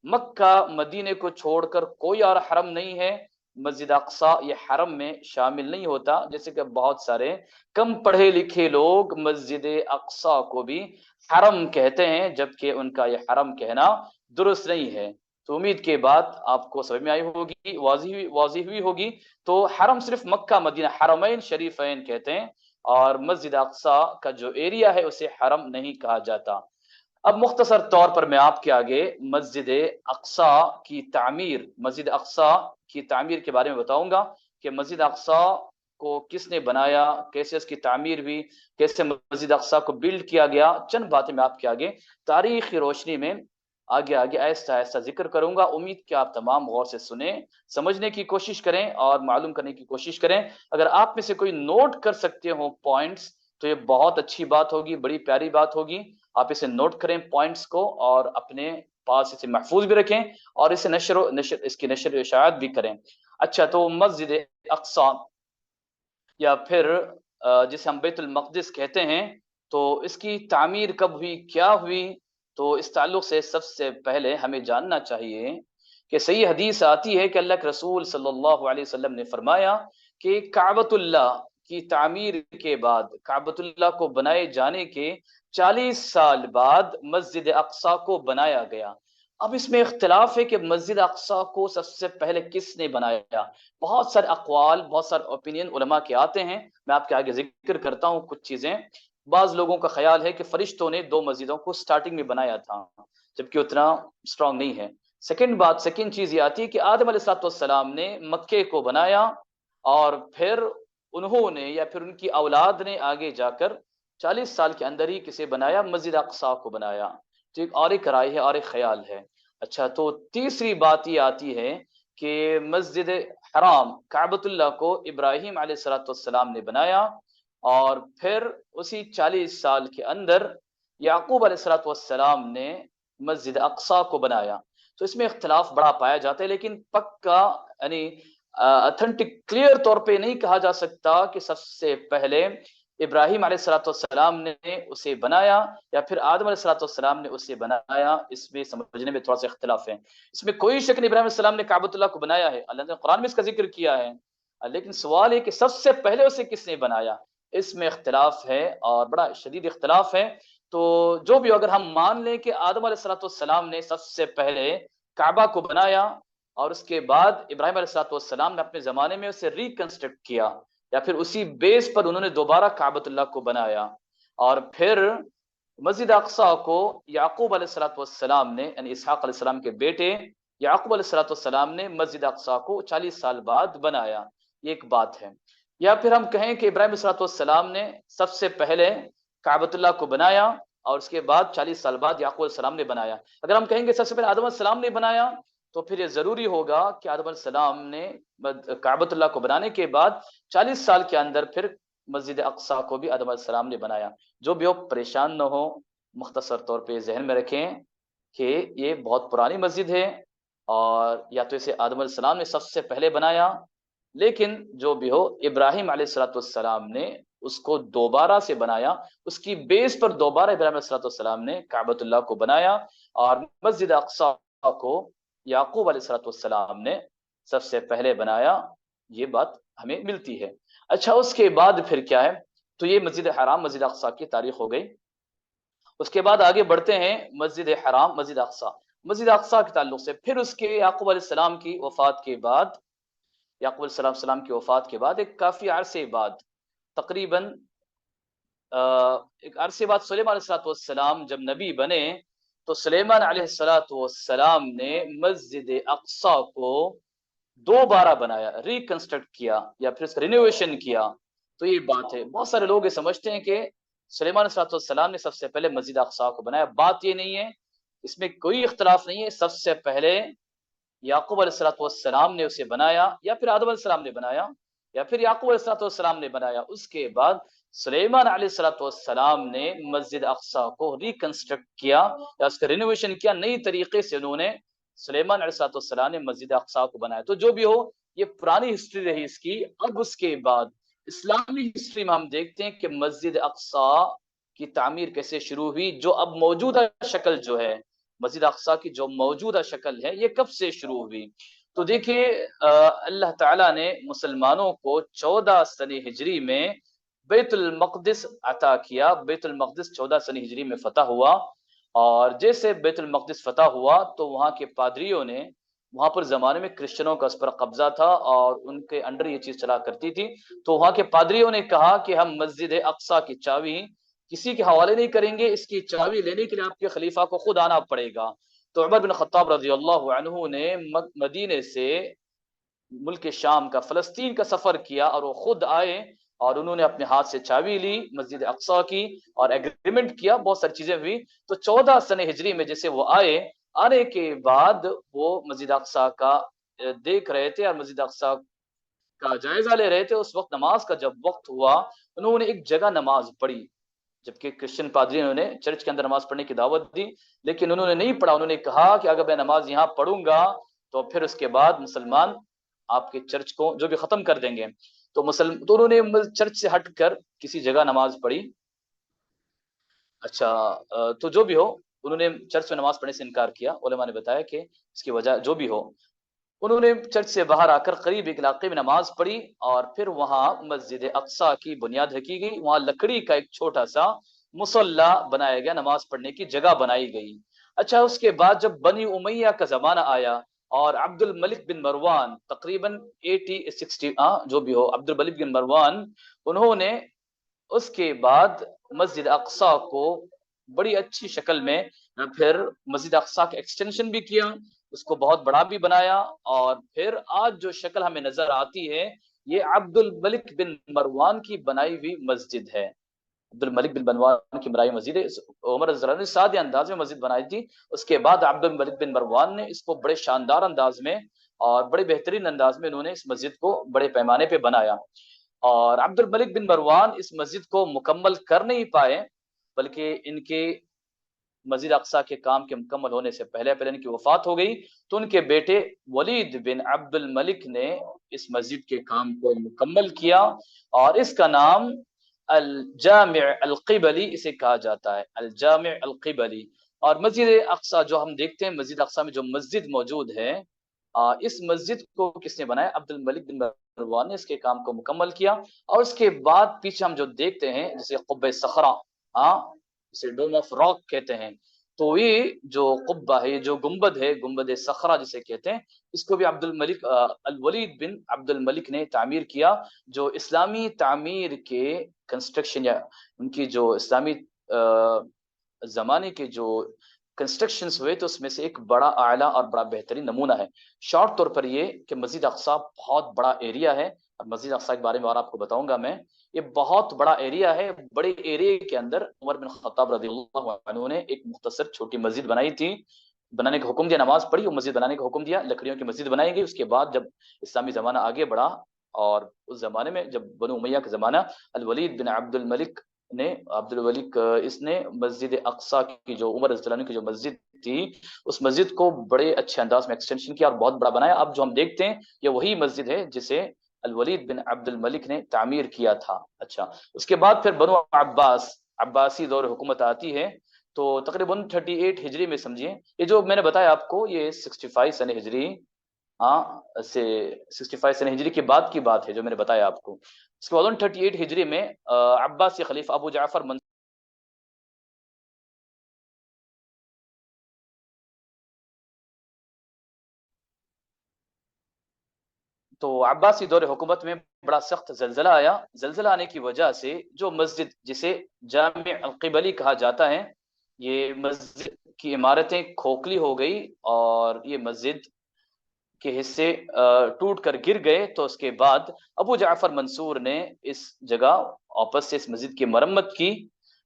مکہ مدینہ کو چھوڑ کر کوئی اور حرم نہیں ہے، مسجد اقصی یہ حرم میں شامل نہیں ہوتا، جیسے کہ بہت سارے کم پڑھے لکھے لوگ مسجد اقصی کو بھی حرم کہتے ہیں، جبکہ ان کا یہ حرم کہنا درست نہیں ہے۔ تو امید کے بات آپ کو سمجھ میں آئی ہوگی، واضح ہوئی ہوگی۔ تو حرم صرف مکہ مدینہ، حرمین شریفین کہتے ہیں، اور مسجد اقصی کا جو ایریا ہے اسے حرم نہیں کہا جاتا۔ اب مختصر طور پر میں آپ کے آگے مسجد اقصی کی تعمیر، مسجد اقصی کی تعمیر کے بارے میں بتاؤں گا کہ مسجد اقصی کو کس نے بنایا، کیسے اس کی تعمیر ہوئی، کیسے مسجد اقصی کو بلڈ کیا گیا۔ چند باتیں میں آپ کے آگے تاریخ کی روشنی میں آگے آہستہ آہستہ ذکر کروں گا۔ امید کہ آپ تمام غور سے سنیں، سمجھنے کی کوشش کریں اور معلوم کرنے کی کوشش کریں۔ اگر آپ میں سے کوئی نوٹ کر سکتے ہو پوائنٹس تو یہ بہت اچھی بات ہوگی، بڑی پیاری بات ہوگی۔ آپ اسے نوٹ کریں پوائنٹس کو، اور اپنے پاس اسے محفوظ بھی رکھیں، اور اسے اس کی نشر و اشاعت بھی کریں۔ اچھا، تو مسجد اقصی یا پھر جسے ہم بیت المقدس کہتے ہیں، تو اس کی تعمیر کب ہوئی، کیا ہوئی؟ تو اس تعلق سے سب سے پہلے ہمیں جاننا چاہیے کہ صحیح حدیث آتی ہے کہ اللہ کے رسول صلی اللہ علیہ وسلم نے فرمایا کہ کعبۃ اللہ کی تعمیر کے بعد، کعبۃ اللہ کو بنائے جانے کے 40 سال بعد مسجد اقصی کو بنایا گیا۔ اب اس میں اختلاف ہے کہ مسجد اقصی کو سب سے پہلے کس نے بنایا۔ بہت سارے اقوال، بہت سارے اوپینین علماء کے آتے ہیں، میں آپ کے آگے ذکر کرتا ہوں کچھ چیزیں۔ بعض لوگوں کا خیال ہے کہ فرشتوں نے 2 مسجدوں کو سٹارٹنگ میں بنایا تھا، جبکہ اتنا سٹرونگ نہیں ہے۔ سیکنڈ چیز یہ آتی ہے کہ آدم علیہ السلام نے مکے کو بنایا، اور پھر انہوں نے یا پھر ان کی اولاد نے آگے جا کر 40 سال کے اندر ہی کسے بنایا، مسجد اقصی کو بنایا۔ تو ایک رائے ہے اور ایک خیال ہے۔ اچھا، تو تیسری بات یہ آتی ہے کہ مسجد حرام کعبۃ اللہ کو ابراہیم علیہ السلام نے بنایا، اور پھر اسی 40 سال کے اندر یعقوب علیہ السلام نے مسجد اقصی کو بنایا۔ تو اس میں اختلاف بڑا پایا جاتا ہے، لیکن پکا یعنی اتھینٹک کلیئر طور پہ نہیں کہا جا سکتا کہ سب سے پہلے ابراہیم علیہ السلام نے اسے بنایا یا پھر آدم علیہ السلام نے اسے بنایا۔ اس میں سمجھنے میں تھوڑا سا اختلاف ہے۔ اس میں کوئی شک نہیں ابراہیم علیہ السلام نے کعبۃ اللہ کو بنایا ہے، اللہ نے قرآن میں اس کا ذکر کیا ہے، لیکن سوال ہے کہ سب سے پہلے اسے کس نے بنایا، اس میں اختلاف ہے، اور بڑا شدید اختلاف ہے۔ تو جو بھی اگر ہم مان لیں کہ آدم علیہ السلام نے سب سے پہلے کعبہ کو بنایا، اور اس کے بعد ابراہیم علیہ السلام نے اپنے زمانے میں اسے ریکنسٹرکٹ کیا، یا پھر اسی بیس پر انہوں نے دوبارہ کعبۃ اللہ کو بنایا، اور پھر مسجد اقصی کو یعقوب علیہ السلام نے، یعنی اسحاق علیہ السلام کے بیٹے یعقوب علیہ السلام نے مسجد اقصی کو 40 سال بعد بنایا۔ یہ ایک بات ہے۔ یا پھر ہم کہیں کہ ابراہیم علیہ السلام نے سب سے پہلے کعبۃ اللہ کو بنایا، اور اس کے بعد 40 سال بعد یعقوب علیہ السلام نے بنایا۔ اگر ہم کہیں گے سب سے پہلے آدم علیہ السلام نے بنایا، تو پھر یہ ضروری ہوگا کہ آدم علیہ السلام نے کعبۃ اللہ کو بنانے کے بعد 40 سال کے اندر پھر مسجد اقصی کو بھی آدم علیہ السلام نے بنایا۔ جو بھی ہو پریشان نہ ہو، مختصر طور پہ ذہن میں رکھیں کہ یہ بہت پرانی مسجد ہے، اور یا تو اسے آدم علیہ السلام نے سب سے پہلے بنایا، لیکن جو بھی ہو ابراہیم علیہ السلام نے اس کو دوبارہ سے بنایا، اس کی بیس پر دوبارہ ابراہیم علیہ السلام نے کعبۃ اللہ کو بنایا، اور مسجد اقصی کو یعقوب علیہ السلام نے سب سے پہلے بنایا۔ یہ بات ہمیں ملتی ہے۔ اچھا، اس کے بعد پھر کیا ہے؟ تو یہ مسجد حرام، مسجد اقصی کی تاریخ ہو گئی۔ اس کے بعد آگے بڑھتے ہیں مسجد حرام، مسجد اقصی۔ مسجد اقصی کے تعلق سے پھر اس کے یعقوب علیہ السلام کی وفات کے بعد، یعقوب علیہ السلام کی وفات کے بعد ایک کافی عرصے بعد، تقریباً ایک عرصے بعد سلیمان علیہ السلام جب نبی بنے، تو سلیمان علیہ السلام نے مسجد اقصی کو دوبارہ بنایا، ریکنسٹرکٹ کیا، یا پھر اس کا رینوویشن کیا۔ تو یہ بات ہے، بہت سارے لوگ یہ سمجھتے ہیں کہ سلیمان علیہ السلام نے سب سے پہلے مسجد اقصی کو بنایا. بات یہ نہیں ہے، اس میں کوئی اختلاف نہیں ہے، سب سے پہلے یعقوب علیہ السلام نے اسے بنایا، یا پھر آدم علیہ السلام نے بنایا، یا پھر یعقوب علیہ السلام نے بنایا. اس کے بعد سلیمان علیہ السلام نے مسجد اقصی کو ریکنسٹرکٹ کیا یا اس کا رینوویشن کیا، نئی طریقے سے انہوں نے سلیمان علیہ السلام نے مسجد اقصی کو بنایا. تو جو بھی ہو، یہ پرانی ہسٹری رہی اس کی. اب اس کے بعد اسلامی ہسٹری میں ہم دیکھتے ہیں کہ مسجد اقصی کی تعمیر کیسے شروع ہوئی. جو اب موجودہ شکل جو ہے مسجد اقصی کی، جو موجودہ شکل ہے، یہ کب سے شروع ہوئی؟ تو دیکھیے، اللہ تعالیٰ نے مسلمانوں کو 14 سن ہجری میں بیت المقدس عطا کیا. بیت المقدس 14 سن ہجری میں فتح ہوا، اور جیسے بیت المقدس فتح ہوا تو وہاں کے پادریوں نے، وہاں پر زمانے میں کرسچنوں کا اس پر قبضہ تھا اور ان کے انڈر یہ چیز چلا کرتی تھی، تو وہاں کے پادریوں نے کہا کہ ہم مسجد اقصی کی چابی کسی کے حوالے نہیں کریں گے، اس کی چابی لینے کے لیے آپ کے خلیفہ کو خود آنا پڑے گا. تو عمر بن خطاب رضی اللہ عنہ نے مدینے سے ملک شام کا، فلسطین کا سفر کیا، اور وہ خود آئے اور انہوں نے اپنے ہاتھ سے چابی لی مسجد اقصی کی اور ایگریمنٹ کیا. بہت ساری چیزیں ہوئی. تو 14 سن ہجری میں جیسے وہ آئے، آنے کے بعد وہ مسجد اقصی کا دیکھ رہے تھے اور مسجد اقصی کا جائزہ لے رہے تھے. اس وقت نماز کا جب وقت ہوا، انہوں نے ایک جگہ نماز پڑھی، جبکہ کرسچن پادری نے چرچ کے اندر نماز پڑھنے کی دعوت دی، لیکن انہوں نے نہیں پڑھا. انہوں نے کہا کہ اگر میں نماز یہاں پڑھوں گا تو پھر اس کے بعد مسلمان آپ کے چرچ کو جو بھی ختم کر دیں گے. تو انہوں نے چرچ سے ہٹ کر کسی جگہ نماز پڑھی. اچھا، تو جو بھی ہو، انہوں نے چرچ میں نماز پڑھنے سے انکار کیا. علماء نے بتایا کہ اس کی وجہ جو بھی ہو، انہوں نے چرچ سے باہر آ کر قریب ایک علاقے میں نماز پڑھی، اور پھر وہاں مسجد اقصی کی بنیاد رکھی گئی. وہاں لکڑی کا ایک چھوٹا سا مصلی بنایا گیا، نماز پڑھنے کی جگہ بنائی گئی. اچھا، اس کے بعد جب بنی امیہ کا زمانہ آیا اور عبد الملک بن مروان تقریباً 60 جو بھی ہو، عبد الملک بن مروان، انہوں نے اس کے بعد مسجد اقصی کو بڑی اچھی شکل میں پھر مسجد اقصی کا ایکسٹینشن بھی کیا، اس کو بہت بڑا بھی بنایا، اور پھر آج جو شکل ہمیں نظر آتی ہے یہ عبد الملک بن مروان کی بنائی ہوئی مسجد ہے. عبد الملک بن مروان کی بنائی مسجد ہے. عمر رضی اللہ عنہ نے سادے انداز میں مسجد بنائی تھی. اس کے بعد عبد الملک بن مروان نے اس کو بڑے شاندار انداز میں اور بڑے بہترین انداز میں انہوں نے اس مسجد کو بڑے پیمانے پہ بنایا. اور عبد الملک بن مروان اس مسجد کو مکمل کر نہیں پائے، بلکہ ان کے مسجد اقصی کے کام کے مکمل ہونے سے پہلے ان کی وفات ہو گئی. تو ان کے بیٹے ولید بن عبد الملک نے اس مسجد کے کام کو مکمل کیا، اور اس کا نام الجامع القبلی اسے کہا جاتا ہے، الجامع القبلی. اور مسجد اقصی جو ہم دیکھتے ہیں، مسجد اقصی میں جو مسجد موجود ہے، اس مسجد کو کس نے بنایا؟ عبد الملک بن مروان نے اس کے کام کو مکمل کیا. اور اس کے بعد پیچھے ہم جو دیکھتے ہیں جیسے قبہ صخرہ، جسے ڈوم آف راک کہتے ہیں، تو یہ جو قبہ ہے، جو گنبد ہے، گنبد صخرہ جسے کہتے ہیں، اس کو بھی عبد الملک الولید بن عبد الملک نے تعمیر کیا. جو اسلامی تعمیر کے کنسٹرکشن یا ان کی جو اسلامی زمانے کے جو کنسٹرکشنز ہوئے، تو اس میں سے ایک بڑا اعلیٰ اور بڑا بہترین نمونہ ہے. شارٹ طور پر یہ کہ مسجد اقصی بہت بڑا ایریا ہے، اور مسجد اقصی کے بارے میں اور آپ کو بتاؤں گا میں. یہ بہت بڑا ایریا ہے. بڑے ایریا کے اندر عمر بن خطاب رضی اللہ عنہ نے ایک مختصر چھوٹی مسجد بنائی تھی، بنانے کا حکم دیا، نماز پڑھی، وہ مسجد بنانے کا حکم دیا، لکڑیوں کی مسجد بنائی گئی. اس کے بعد جب اسلامی زمانہ آگے بڑھا، اور اس زمانے میں جب بنو امیہ کا زمانہ، الولید بن عبد الملک نے اس نے مسجد اقصی کی جو عمر رضی اللہ عنہ کی جو مسجد تھی، اس مسجد کو بڑے اچھے انداز میں ایکسٹینشن کیا اور بہت بڑا بنایا. اب جو ہم دیکھتے ہیں یہ وہی مسجد ہے جسے الولید بن عبد الملک نے تعمیر کیا تھا. اچھا، اس کے بعد پھر بنو عباسی دور حکومت آتی ہے. تو تقریباً 38 ہجری میں سمجھیے، یہ جو میں نے بتایا آپ کو، یہ 65 سن ہجری سے 65 سن ہجری کے بعد کی بات ہے جو میں نے بتایا آپ کو. اس کے بعد 38 ہجری میں عباسی خلیفہ ابو جعفر تو عباسی دور حکومت میں بڑا سخت زلزلہ آیا. زلزلہ آنے کی وجہ سے جو مسجد جسے جامع القبلی کہا جاتا ہے، یہ مسجد کی عمارتیں کھوکھلی ہو گئی اور یہ مسجد کے حصے ٹوٹ کر گر گئے. تو اس کے بعد ابو جعفر منصور نے اس جگہ واپس سے اس مسجد کی مرمت کی،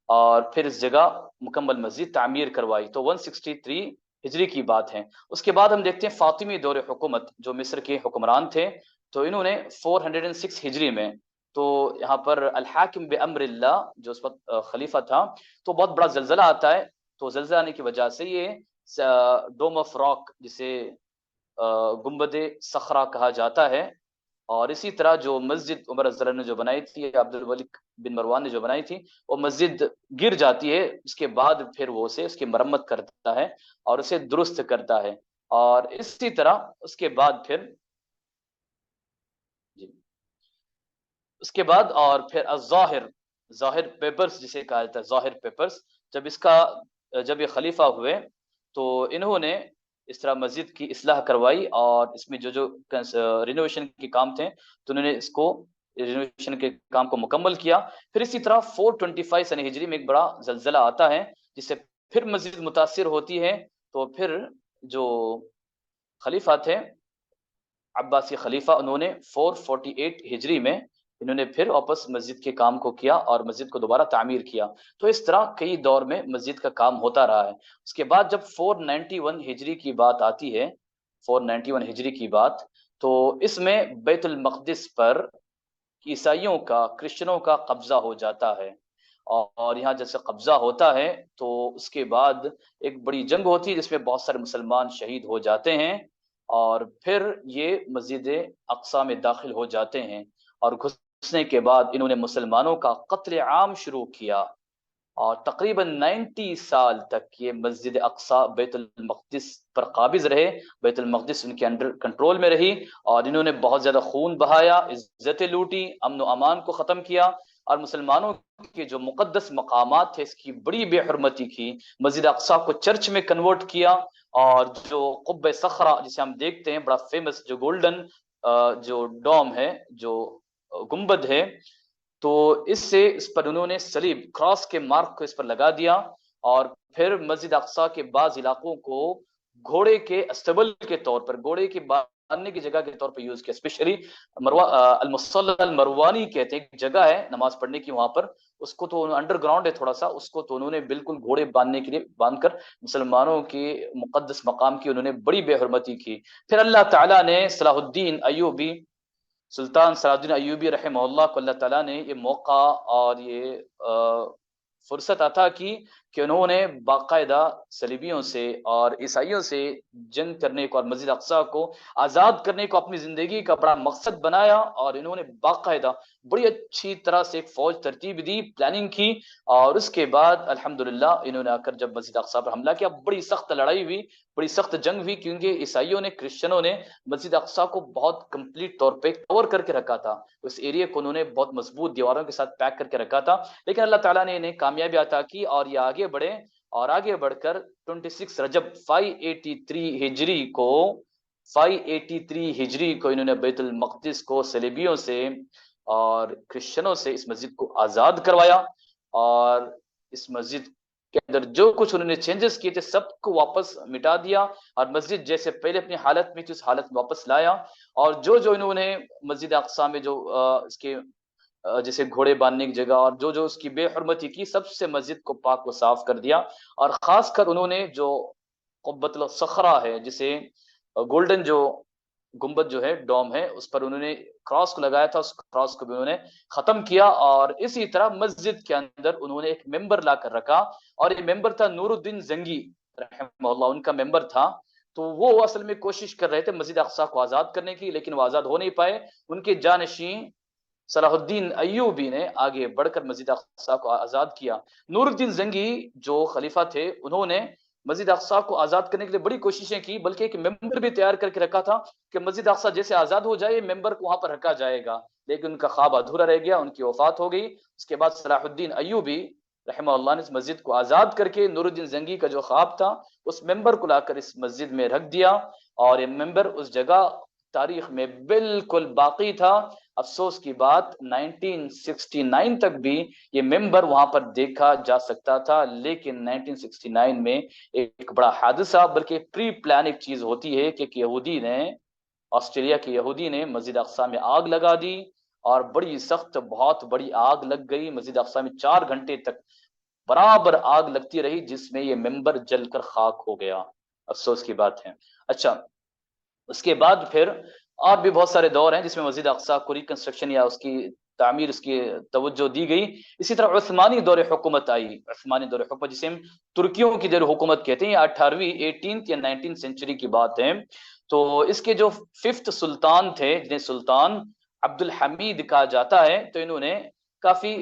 اور پھر اس جگہ مکمل مسجد تعمیر کروائی، تو 163 ہجری کی بات ہے۔ اس کے بعد ہم دیکھتے ہیں فاطمی دور حکومت، جو مصر کے حکمران تھے، تو انہوں نے 406 ہجری میں، تو یہاں پر الحاکم بامر اللہ جو اس وقت خلیفہ تھا، تو بہت بڑا زلزلہ آتا ہے، تو زلزلہ آنے کی وجہ سے یہ ڈوم آف راک، جسے گنبد صخرہ کہا جاتا ہے، اور اسی طرح جو مسجد عمر رضی اللہ عنہ نے جو بنائی تھی، عبد الملک بن مروان نے جو بنائی تھی، وہ مسجد گر جاتی ہے، اس کے بعد پھر وہ اسے اس کی مرمت کرتا ہے اور اسے درست کرتا ہے، اور اسی طرح اس کے بعد پھر جی اس کے بعد اور پھر ظاہر پیپرز جسے کہا جاتا ہے، ظاہر پیپرز، جب یہ خلیفہ ہوئے، تو انہوں نے اس طرح مسجد کی اصلاح کروائی، اور اس میں جو رینوویشن کے کام تھے، تو انہوں نے اس کو رینوویشن کے کام کو مکمل کیا۔ پھر اسی طرح 425 سنہ ہجری میں ایک بڑا زلزلہ آتا ہے، جس سے پھر مسجد متاثر ہوتی ہے، تو پھر جو خلیفہ تھے عباسی خلیفہ، انہوں نے 448 ہجری میں انہوں نے پھر واپس مسجد کے کام کو کیا اور مسجد کو دوبارہ تعمیر کیا۔ تو اس طرح کئی دور میں مسجد کا کام ہوتا رہا ہے۔ اس کے بعد جب 491 ہجری کی بات آتی ہے، 491 ہجری کی بات، تو اس میں بیت المقدس پر عیسائیوں کا، کرسچنوں کا قبضہ ہو جاتا ہے، اور یہاں جیسے قبضہ ہوتا ہے تو اس کے بعد ایک بڑی جنگ ہوتی ہے، جس میں بہت سارے مسلمان شہید ہو جاتے ہیں، اور پھر یہ مسجد اقصی میں داخل ہو جاتے ہیں، اور گھسنے کے بعد انہوں نے مسلمانوں کا قتل عام شروع کیا، اور تقریباً 90 سال تک یہ مسجد اقصی بیت المقدس پر قابض رہے، بیت المقدس ان کے انڈر کنٹرول میں رہی، اور انہوں نے بہت زیادہ خون بہایا، عزتیں لوٹی، امن و امان کو ختم کیا، اور مسلمانوں کے جو مقدس مقامات تھے اس کی بڑی بے حرمتی کی، مسجد اقصی کو چرچ میں کنورٹ کیا، اور جو قبہ صخرہ جسے ہم دیکھتے ہیں بڑا فیمس، جو گولڈن جو ڈوم ہے، جو گنبد ہے، تو اس پر انہوں نے صلیب کراس کے مارک کو اس پر لگا دیا، اور پھر مسجد اقصی کے بعض علاقوں کو گھوڑے کے استبل کے طور پر، گھوڑے کے باندھنے کی جگہ کے طور پر یوز کیا، اسپیشلی المصلی المروانی کہتے ہیں، ایک جگہ ہے نماز پڑھنے کی وہاں پر، اس کو تو انڈر گراؤنڈ ہے تھوڑا سا، اس کو تو انہوں نے بالکل گھوڑے باندھنے کے لیے باندھ کر مسلمانوں کے مقدس مقام کی انہوں نے بڑی بے حرمتی کی۔ پھر اللہ تعالیٰ نے صلاح الدین ایوبی، سلطان صلاح الدین ایوبی رحمہ اللہ کو اللہ تعالیٰ نے یہ موقع اور یہ فرصت عطا کی کہ انہوں نے باقاعدہ صلیبیوں سے اور عیسائیوں سے جنگ کرنے کو اور مسجد اقصی کو آزاد کرنے کو اپنی زندگی کا بڑا مقصد بنایا، اور انہوں نے باقاعدہ بڑی اچھی طرح سے ایک فوج ترتیب دی، پلاننگ کی، اور اس کے بعد الحمدللہ انہوں نے آ کر جب مسجد اقصی پر حملہ کیا، بڑی سخت لڑائی ہوئی، بڑی سخت جنگ ہوئی، کیونکہ عیسائیوں نے، کرسچنوں نے مسجد اقصی کو بہت کمپلیٹ طور پہ کور کر کے رکھا تھا، اس ایریا کو انہوں نے بہت مضبوط دیواروں کے ساتھ پیک کر کے رکھا تھا، لیکن اللہ تعالیٰ نے انہیں کامیابی عطا کی، اور یہ آگے بڑھے، اور آگے بڑھ کر 26 رجب 583 ہجری کو 583 ہجری کو انہوں نے بیت المقدس کو صلیبیوں سے اور کرسچنوں سے اس مسجد کو آزاد کروایا، اور اس مسجد کے اندر جو کچھ انہوں نے چینجز کیے تھے سب کو واپس مٹا دیا، اور مسجد جیسے پہلے اپنی حالت میں تھی اس حالت میں واپس لایا، اور جو انہوں نے مسجد اقصی میں جو اس کے جیسے گھوڑے باندھنے کی جگہ اور جو اس کی بے حرمتی کی، سب سے مسجد کو پاک و صاف کر دیا، اور خاص کر انہوں نے جو قبۃ الصخرہ ہے، جسے گولڈن جو گنبد جو ہے ڈوم ہے، اس پر انہوں نے کراس کو لگایا تھا، اس کراس کو بھی انہوں نے ختم کیا، اور اسی طرح مسجد کے اندر انہوں نے ایک ممبر لا کر رکھا، اور یہ ممبر تھا نور الدین زنگی رحمہ اللہ، ان کا ممبر تھا، تو وہ اصل میں کوشش کر رہے تھے مسجد اقصی کو آزاد کرنے کی، لیکن وہ آزاد ہو نہیں پائے، ان کے جانشین صلاح الدین ایوبی نے آگے بڑھ کر مسجد اقصی کو آزاد کیا۔ نور الدین زنگی جو خلیفہ تھے، انہوں نے مسجد اقصی کو آزاد کرنے کے لیے بڑی کوششیں کی، بلکہ ایک ممبر بھی تیار کر کے رکھا تھا کہ مسجد اقصی جیسے آزاد ہو جائے ممبر کو وہاں پر رکھا جائے گا، لیکن ان کا خواب ادھورا رہ گیا، ان کی وفات ہو گئی۔ اس کے بعد صلاح الدین ایوبی رحمہ اللہ نے اس مسجد کو آزاد کر کے نور الدین زنگی کا جو خواب تھا اس ممبر کو لا کر اس مسجد میں رکھ دیا، اور یہ ممبر اس جگہ تاریخ میں بالکل باقی تھا۔ افسوس کی بات 1969 تک بھی یہ ممبر وہاں پر دیکھا جا سکتا تھا، لیکن 1969 میں ایک بڑا حادثہ، بلکہ پری پلان ایک چیز ہوتی ہے کہ یہودی نے، آسٹریلیا کے یہودی نے مسجد اقصی میں آگ لگا دی، اور بڑی سخت بہت بڑی آگ لگ گئی مسجد اقصی میں، 4 گھنٹے تک برابر آگ لگتی رہی جس میں یہ ممبر جل کر خاک ہو گیا. افسوس کی بات ہے. اچھا، اس کے بعد پھر اور بھی بہت سارے دور ہیں جس میں مسجد اقصی کو ریکنسٹرکشن یا اس کی تعمیر، اس کی توجہ دی گئی. اسی طرح عثمانی دور حکومت آئی. عثمانی دور حکومت جسے ہم ترکیوں کی دور حکومت کہتے ہیں، 18ویں 18 یا 19 سینچری کی بات ہے. تو اس کے جو ففتھ سلطان تھے جنہیں سلطان عبد الحمید کہا جاتا ہے، تو انہوں نے کافی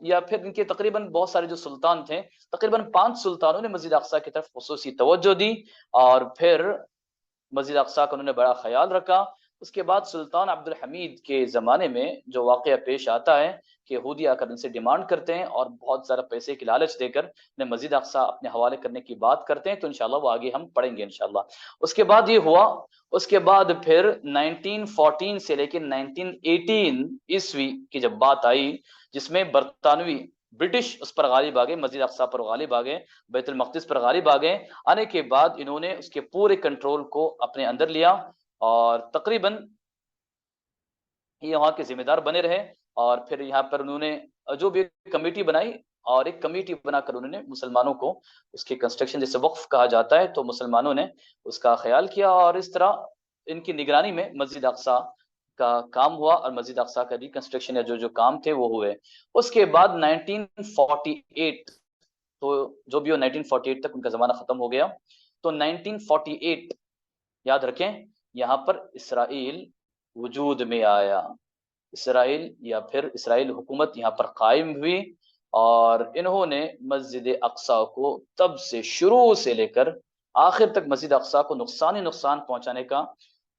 یا پھر ان کے تقریباً بہت سارے جو سلطان تھے، تقریباً 5 سلطانوں نے مسجد اقصی کی طرف خصوصی توجہ دی اور پھر مسجد اقصی کا انہوں نے بڑا خیال رکھا. اس کے بعد سلطان عبد الحمید کے زمانے میں جو واقعہ پیش آتا ہے کہ یہودی آ کر ان سے ڈیمانڈ کرتے ہیں اور بہت زیادہ پیسے کی لالچ دے کر انہیں مسجد اقصی اپنے حوالے کرنے کی بات کرتے ہیں. تو انشاءاللہ وہ آگے ہم پڑھیں گے انشاءاللہ. اس کے بعد یہ ہوا. اس کے بعد پھر 1914 سے لے کے 1918 عیسوی کی جب بات آئی، جس میں برطانوی برٹش اس پر غالب آ گئے، مسجد اقصی پر غالب آ گئے، بیت المقدس پر غالب آ گئے. آنے کے بعد انہوں نے اس کے پورے کنٹرول کو اپنے اندر لیا اور تقریباً یہ وہاں کے ذمہ دار بنے رہے. اور پھر یہاں پر انہوں نے جو بھی کمیٹی بنائی اور ایک کمیٹی بنا کر انہوں نے مسلمانوں کو اس کی کنسٹرکشن، جسے وقف کہا جاتا ہے، تو مسلمانوں نے اس کا خیال کیا اور اس طرح ان کی نگرانی میں مسجد اقصی کا کام ہوا اور مسجد اقصی کا ریکنسٹرکشن یا جو کام تھے وہ ہوئے. اس کے بعد 1948، تو جو بھی ہو 1948 تک ان کا زمانہ ختم ہو گیا. تو 1948 یاد رکھیں، یہاں پر اسرائیل وجود میں آیا. اسرائیل یا پھر اسرائیل حکومت یہاں پر قائم ہوئی اور انہوں نے مسجد اقصی کو تب سے شروع سے لے کر آخر تک مسجد اقصی کو نقصان ہی نقصان پہنچانے کا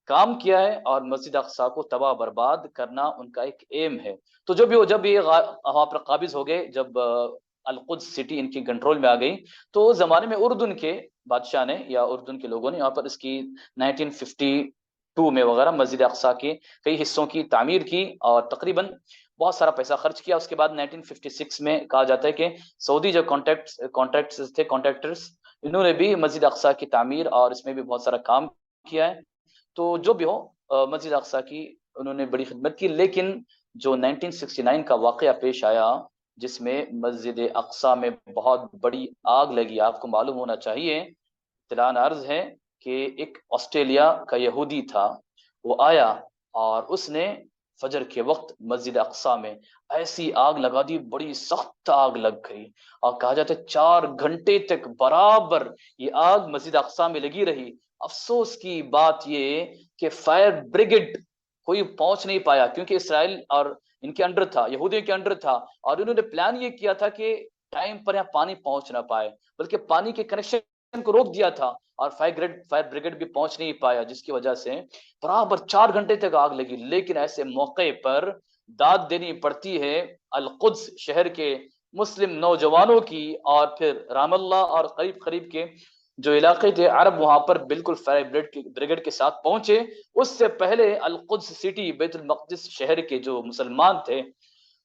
کام کیا ہے اور مسجد اقصی کو تباہ برباد کرنا ان کا ایک ایم ہے. تو جو بھی ہو، جب یہ وہاں پر قابض ہو گئے، جب القدس سٹی ان کی کنٹرول میں آ گئی، تو اس زمانے میں اردن کے بادشاہ نے یا اردن کے لوگوں نے یہاں پر اس کی 1952 میں وغیرہ مسجد اقصی کے کئی حصوں کی تعمیر کی اور تقریباً بہت سارا پیسہ خرچ کیا. اس کے بعد 1956 میں کہا جاتا ہے کہ سعودی جو کانٹریکٹرز انہوں نے بھی مسجد اقصی کی تعمیر اور اس میں بھی بہت سارا کام کیا ہے. تو جو بھی ہو، مسجد اقصی کی انہوں نے بڑی خدمت کی. لیکن جو 1969 کا واقعہ پیش آیا جس میں مسجد اقصی میں بہت بڑی آگ لگی، آپ کو معلوم ہونا چاہیے، اطلاع عرض ہے کہ ایک آسٹریلیا کا یہودی تھا، وہ آیا اور اس نے فجر کے وقت مسجد اقصی میں ایسی آگ لگا دی، بڑی سخت آگ لگ گئی اور کہا جاتا ہے 4 گھنٹے تک برابر یہ آگ مسجد اقصی میں لگی رہی. افسوس کی بات یہ کہ فائر بریگیڈ کوئی پہنچ نہیں پایا کیونکہ اسرائیل اور ان کے انڈر تھا، یہودیوں کے انڈر تھا، اور انہوں نے پلان یہ کیا تھا کہ ٹائم پر یہاں پانی پہنچ نہ پائے، بلکہ پانی کے کنیکشن کو روک دیا تھا اور فائر بریگیڈ بھی پہنچ نہیں پایا، جس کی وجہ سے برابر 4 گھنٹے تک آگ لگی. لیکن ایسے موقع پر داد دینی پڑتی ہے القدس شہر کے مسلم نوجوانوں کی اور پھر رام اللہ اور قریب قریب کے جو علاقے تھے عرب وہاں پر بالکل فائر بریگیڈ کے ساتھ پہنچے. اس سے پہلے القدس سٹی بیت المقدس شہر کے جو مسلمان تھے،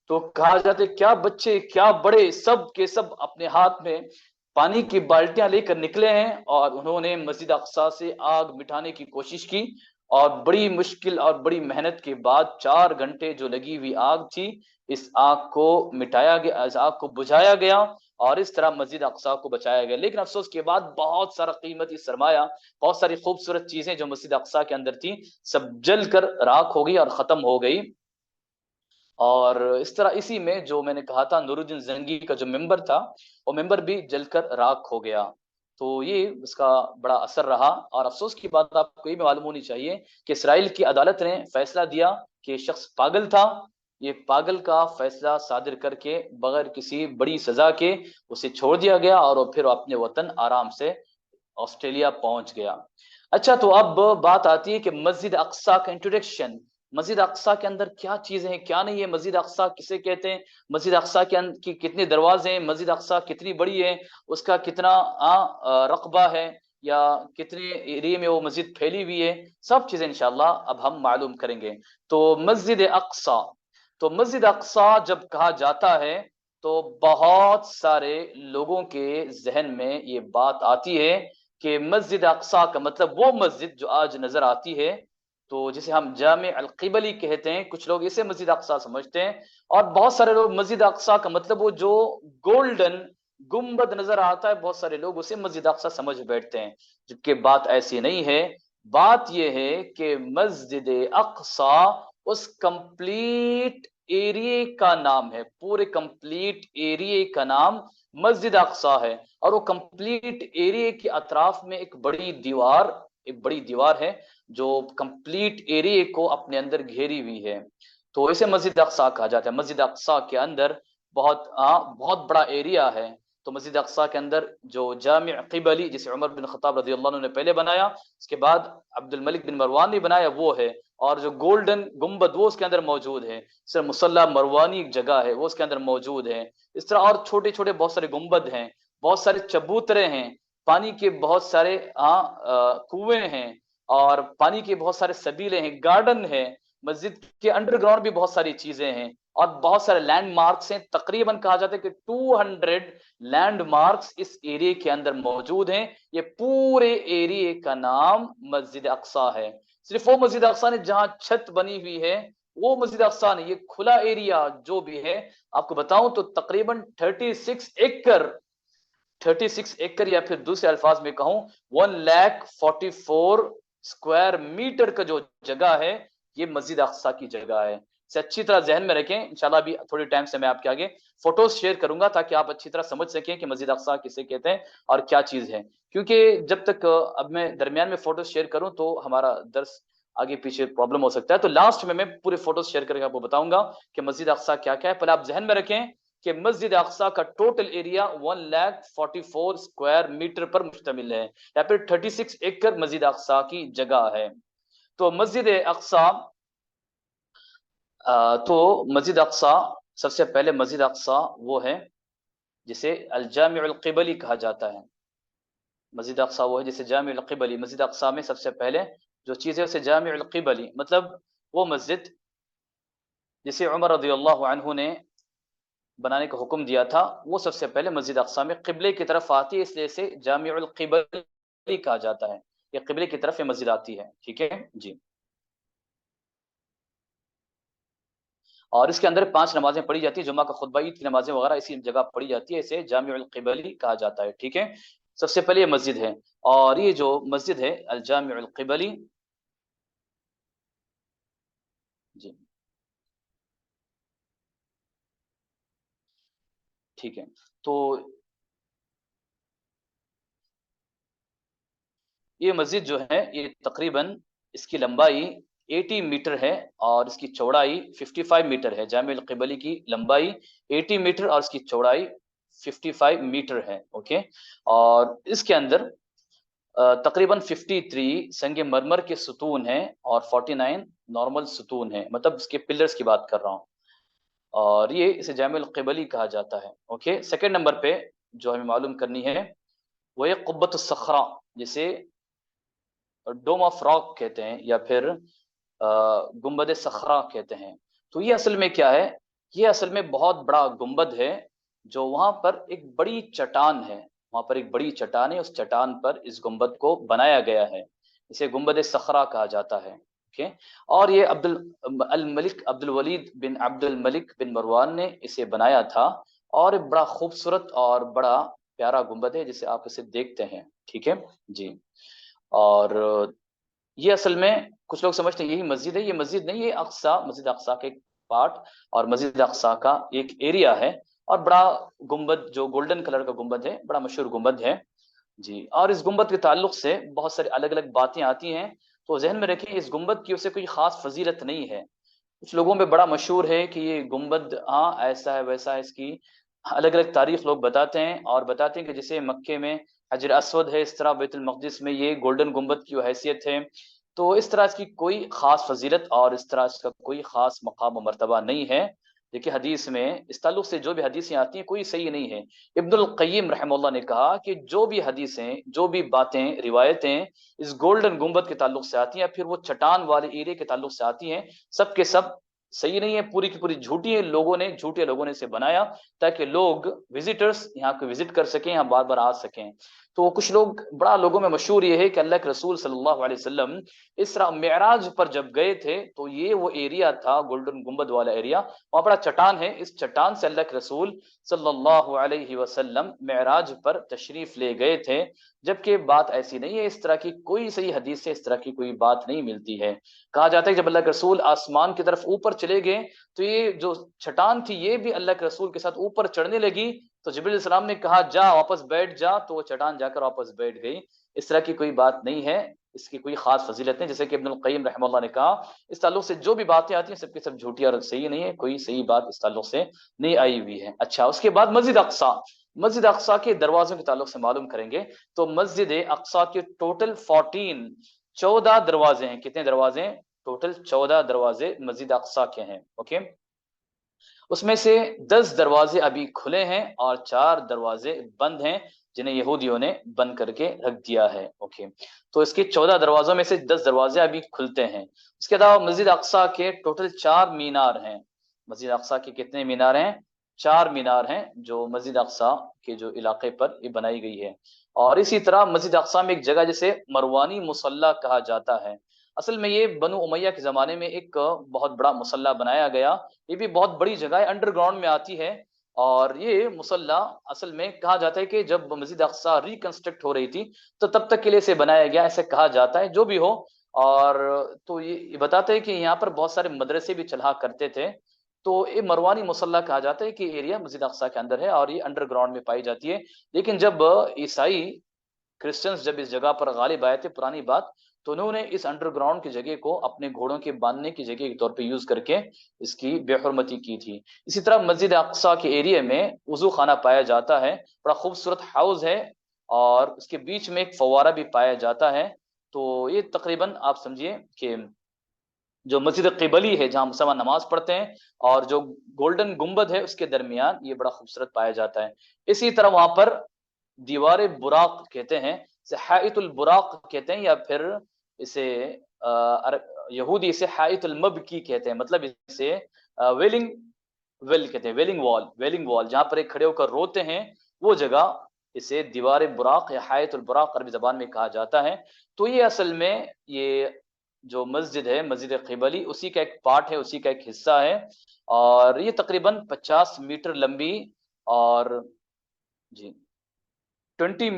تو کہا جاتا ہے کیا بچے کیا بڑے سب کے سب اپنے ہاتھ میں پانی کی بالٹیاں لے کر نکلے ہیں اور انہوں نے مسجد اقصی سے آگ مٹانے کی کوشش کی اور بڑی مشکل اور بڑی محنت کے بعد 4 گھنٹے جو لگی ہوئی آگ تھی، اس آگ کو مٹایا گیا، اس آگ کو بجھایا گیا اور اس طرح مسجد اقصی کو بچایا گیا. لیکن افسوس کے بعد بہت سارا قیمتی سرمایہ، بہت ساری خوبصورت چیزیں جو مسجد اقصی کے اندر تھی، سب جل کر راکھ ہو گئی اور ختم ہو گئی. اور اس طرح اسی میں جو میں نے کہا تھا نور الدین زنگی کا جو ممبر تھا، وہ ممبر بھی جل کر راکھ ہو گیا. تو یہ اس کا بڑا اثر رہا. اور افسوس کی بات آپ کو یہ بھی معلوم ہونی چاہیے کہ اسرائیل کی عدالت نے فیصلہ دیا کہ شخص پاگل تھا، یہ پاگل کا فیصلہ صادر کر کے بغیر کسی بڑی سزا کے اسے چھوڑ دیا گیا اور وہ پھر اپنے وطن آرام سے آسٹریلیا پہنچ گیا. اچھا، تو اب بات آتی ہے کہ مسجد اقصی کا انٹروڈکشن. مسجد اقصی کے اندر کیا چیزیں ہیں، کیا نہیں ہے، مسجد اقصی کسے کہتے ہیں، مسجد اقصی کی کتنے دروازے ہیں، مسجد اقصی کتنی بڑی ہے، اس کا کتنا رقبہ ہے یا کتنے ایریے میں وہ مسجد پھیلی ہوئی ہے، سب چیزیں انشاءاللہ اب ہم معلوم کریں گے. تو مسجد اقصی، تو مسجد اقصی جب کہا جاتا ہے تو بہت سارے لوگوں کے ذہن میں یہ بات آتی ہے کہ مسجد اقصی کا مطلب وہ مسجد جو آج نظر آتی ہے تو جسے ہم جامع القبلی کہتے ہیں، کچھ لوگ اسے مسجد اقصی سمجھتے ہیں، اور بہت سارے لوگ مسجد اقصی کا مطلب وہ جو گولڈن گنبد نظر آتا ہے، بہت سارے لوگ اسے مسجد اقصی سمجھ بیٹھتے ہیں، جبکہ بات ایسی نہیں ہے۔ بات یہ ہے کہ مسجد اقصی اس کمپلیٹ ایریے کا نام ہے، پورے کمپلیٹ ایریے کا نام مسجد اقصی ہے، اور وہ کمپلیٹ ایریے کے اطراف میں ایک بڑی دیوار ہے جو کمپلیٹ ایریے کو اپنے اندر گھیری ہوئی ہے، تو اسے مسجد اقصی کہا جاتا ہے۔ مسجد اقصی کے اندر بہت بڑا ایریا ہے، تو مسجد اقصی کے اندر جو جامع قبلی جسے عمر بن خطاب رضی اللہ عنہ نے پہلے بنایا، اس کے بعد عبد الملک بن مروان نے بنایا، وہ ہے، اور جو گولڈن گنبد وہ اس کے اندر موجود ہے، اس طرح مصلی مروانی ایک جگہ ہے وہ اس کے اندر موجود ہے، اس طرح اور چھوٹے چھوٹے بہت سارے گنبد ہیں، بہت سارے چبوترے ہیں، پانی کے بہت سارے کنویں ہیں، اور پانی کے بہت سارے سبیلے ہیں، گارڈن ہے، مسجد کے انڈر گراؤنڈ بھی بہت ساری چیزیں ہیں، اور بہت سارے لینڈ مارکس ہیں، تقریباً کہا جاتا ہے کہ 200 لینڈ مارکس اس ایریے کے اندر موجود ہیں۔ یہ پورے ایریے کا نام مسجد اقصی ہے۔ صرف وہ مسجد اقصی نے جہاں چھت بنی ہوئی ہے وہ مسجد اقصی نے، یہ کھلا ایریا جو بھی ہے آپ کو بتاؤں تو تقریباً 36 ایکڑ یا پھر دوسرے الفاظ میں کہوں 1,44,000 اسکوائر میٹر کا جو جگہ ہے یہ مسجد اقصی کی جگہ ہے۔ اسے اچھی طرح ذہن میں رکھیں، انشاءاللہ ابھی تھوڑی ٹائم سے میں آپ کے آگے فوٹوز شیئر کروں گا تاکہ آپ اچھی طرح سمجھ سکیں کہ مسجد اقصی کسے کہتے ہیں اور کیا چیز ہے، کیونکہ جب تک اب میں درمیان میں فوٹوز شیئر کروں تو ہمارا درس آگے پیچھے پرابلم ہو سکتا ہے، تو لاسٹ میں پورے فوٹوز شیئر کر کے آپ کو بتاؤں گا کہ مسجد اقصی کیا کیا ہے۔ پہلے آپ ذہن میں رکھیں کہ مسجد اقصی کا ٹوٹل ایریا 1,44,000 اسکوائر میٹر پر مشتمل ہے، یا پھر 36 ایکڑ مسجد اقصی کی جگہ ہے۔ تو مسجد اقصی سب سے پہلے مسجد اقصی وہ ہے جسے الجامع القبلی کہا جاتا ہے۔ مسجد اقصی وہ ہے جسے جامع القبلی، مسجد اقصی میں سب سے پہلے جو چیز ہے اسے جامع القبلی، مطلب وہ مسجد جسے عمر رضی اللہ عنہ نے بنانے کا حکم دیا تھا، وہ سب سے پہلے مسجد اقصی میں قبلے کی طرف آتی ہے، اس لیے اسے جامع القبلی کہا جاتا ہے، یہ قبلے کی طرف یہ مسجد آتی ہے، ٹھیک ہے جی۔ اور اس کے اندر 5 نمازیں پڑھی جاتی ہیں، جمعہ کا خطبہ، عید کی نمازیں وغیرہ اسی جگہ پڑھی جاتی ہے، اسے جامع القبلی کہا جاتا ہے، ٹھیک ہے۔ سب سے پہلے یہ مسجد ہے، اور یہ جو مسجد ہے الجامع القبلی جی ٹھیک ہے، تو یہ مسجد جو ہے یہ تقریباً اس کی لمبائی 80 میٹر ہے اور اس کی چوڑائی 55 میٹر ہے۔ جامع القبلی کی لمبائی 80 میٹر اور اس کی چوڑائی 55 میٹر ہے، اوکے۔ اور اس کے اندر تقریباً 53 سنگ مرمر کے ستون ہیں اور 49 نارمل ستون ہیں، مطلب اس کے پلرز کی بات کر رہا ہوں، اور یہ اسے جامع القبلی کہا جاتا ہے، اوکے۔ سیکنڈ نمبر پہ جو ہمیں معلوم کرنی ہے وہ یہ قبۃ الصخرہ، جسے ڈوم آف راک کہتے ہیں یا پھر گنبد صخرہ کہتے ہیں۔ تو یہ اصل میں کیا ہے؟ یہ اصل میں بہت بڑا گنبد ہے جو وہاں پر ایک بڑی چٹان ہے، وہاں پر ایک بڑی چٹان ہے، اس چٹان پر اس گنبد کو بنایا گیا ہے، اسے گنبد صخرہ کہا جاتا ہے، اوکے۔ اور یہ عبد الولید بن عبد الملک بن مروان نے اسے بنایا تھا، اور ایک بڑا خوبصورت اور بڑا پیارا گنبد ہے جسے آپ اسے دیکھتے ہیں، ٹھیک ہے جی۔ اور یہ اصل میں کچھ لوگ سمجھتے ہیں یہی مسجد ہے، یہ مسجد نہیں، یہ مسجد اقصی کا ایک پارٹ اور مسجد اقصی کا ایک ایریا ہے، اور بڑا گنبد جو گولڈن کلر کا گنبد ہے، بڑا مشہور گنبد ہے جی۔ اور اس گنبد کے تعلق سے بہت ساری الگ الگ باتیں آتی ہیں، تو ذہن میں رکھیں اس گنبد کی اسے کوئی خاص فضیلت نہیں ہے، کچھ لوگوں میں بڑا مشہور ہے کہ یہ گنبد ایسا ہے ویسا ہے، اس کی الگ الگ تاریخ لوگ بتاتے ہیں، اور بتاتے ہیں کہ جیسے مکے میں حجر اسود ہے، اس طرح بیت المقدس میں یہ گولڈن گنبد کی حیثیت ہے، تو اس طرح اس کی کوئی خاص فضیلت اور اس طرح اس کا کوئی خاص مقام و مرتبہ نہیں ہے۔ دیکھیے حدیث میں اس تعلق سے جو بھی حدیثیں آتی ہیں کوئی صحیح نہیں ہے۔ ابن القیم رحمہ اللہ نے کہا کہ جو بھی حدیثیں، جو بھی باتیں، روایتیں اس گولڈن گنبد کے تعلق سے آتی ہیں یا پھر وہ چٹان والے ایرے کے تعلق سے آتی ہیں، صحیح نہیں ہے، پوری کی پوری جھوٹی ہے، جھوٹے لوگوں نے اسے بنایا تاکہ لوگ وزٹرز یہاں کو وزٹ کر سکیں، یہاں بار بار آ سکیں۔ تو کچھ لوگ، بڑا لوگوں میں مشہور یہ ہے کہ اللہ کے رسول صلی اللہ علیہ وسلم اسرا معراج پر جب گئے تھے تو یہ وہ ایریا تھا، گولڈن گنبد والا ایریا، وہاں بڑا چٹان ہے، اس چٹان سے اللہ کے رسول صلی اللہ علیہ وسلم معراج پر تشریف لے گئے تھے، جبکہ بات ایسی نہیں ہے، اس طرح کی کوئی صحیح حدیث سے اس طرح کی کوئی بات نہیں ملتی ہے۔ کہا جاتا ہے کہ جب اللہ کے رسول آسمان کی طرف اوپر چلے گئے تو یہ جو چٹان تھی یہ بھی اللہ کے رسول کے ساتھ اوپر چڑھنے لگی، تو جبریل علیہ السلام نے کہا جا واپس بیٹھ جا، تو وہ چٹان جا کر واپس بیٹھ گئی۔ اس طرح کی کوئی بات نہیں ہے، اس کی کوئی خاص فضیلت نہیں، جیسے کہ ابن القیم رحمہ اللہ نے کہا اس تعلق سے جو بھی باتیں آتی ہیں سب کی سب جھوٹی اور صحیح نہیں ہے، کوئی صحیح بات اس تعلق سے نہیں آئی ہوئی ہے۔ اچھا، اس کے بعد مسجد اقصی، مسجد اقصی کے دروازوں کے تعلق سے معلوم کریں گے تو مسجد اقصی کے ٹوٹل 14 دروازے ہیں۔ کتنے دروازے ہیں؟ ٹوٹل 14 دروازے مسجد اقصی کے ہیں۔ اوکے، اس میں سے 10 دروازے ابھی کھلے ہیں اور 4 دروازے بند ہیں جنہیں یہودیوں نے بند کر کے رکھ دیا ہے۔ اوکے، تو اس کے 14 دروازوں میں سے 10 دروازے ابھی کھلتے ہیں۔ اس کے علاوہ مسجد اقصی کے ٹوٹل 4 مینار ہیں۔ مسجد اقصی کے کتنے مینار ہیں؟ 4 مینار ہیں جو مسجد اقصی کے جو علاقے پر یہ بنائی گئی ہے۔ اور اسی طرح مسجد اقصی میں ایک جگہ جسے مروانی مصلی کہا جاتا ہے، اصل میں یہ بنو امیہ کے زمانے میں ایک بہت بڑا مصلی بنایا گیا، یہ بھی بہت بڑی جگہ ہے، انڈر گراؤنڈ میں آتی ہے۔ اور یہ مصلی اصل میں کہا جاتا ہے کہ جب مسجد اقصی ریکنسٹرکٹ ہو رہی تھی تو تب تک کے لیے اسے بنایا گیا، ایسے کہا جاتا ہے، جو بھی ہو۔ اور تو یہ بتاتے ہیں کہ یہاں پر بہت سارے مدرسے بھی چلا کرتے تھے، تو یہ مروانی مصلی کہا جاتا ہے کہ ایریا مسجد اقصی کے اندر ہے اور یہ انڈر گراؤنڈ میں پائی جاتی ہے۔ لیکن جب عیسائی کرسچنز جب اس جگہ پر غالب آئے تھے، پرانی بات، تو انہوں نے اس انڈر گراؤنڈ کی جگہ کو اپنے گھوڑوں کے باندھنے کی جگہ کے طور پہ یوز کر کے اس کی بے حرمتی کی تھی۔ اسی طرح مسجد اقصی کے ایریا میں وضو خانہ پایا جاتا ہے، بڑا خوبصورت ہاؤس ہے، اور اس کے بیچ میں ایک فوارہ بھی پایا جاتا ہے۔ تو یہ تقریباً آپ سمجھیے کہ جو مسجد قبلی ہے جہاں مسلمان نماز پڑھتے ہیں اور جو گولڈن گنبد ہے اس کے درمیان یہ بڑا خوبصورت پایا جاتا ہے۔ اسی طرح وہاں پر دیوار براق کہتے ہیں، اسے حائط البراق کہتے ہیں، یا پھر اسے یہودی اسے حائط المبکی کہتے ہیں، مطلب اسے ویلنگ ویل کہتے ہیں، ویلنگ وال جہاں پر ایک کھڑے ہو کر روتے ہیں، وہ جگہ اسے دیوار براق یا حائط البراق عربی زبان میں کہا جاتا ہے۔ تو یہ اصل میں یہ جو مسجد ہے، مسجد قبلی، اسی کا ایک پارٹ ہے، اسی کا ایک حصہ ہے، اور یہ تقریباً 50 میٹر لمبی اور جی 20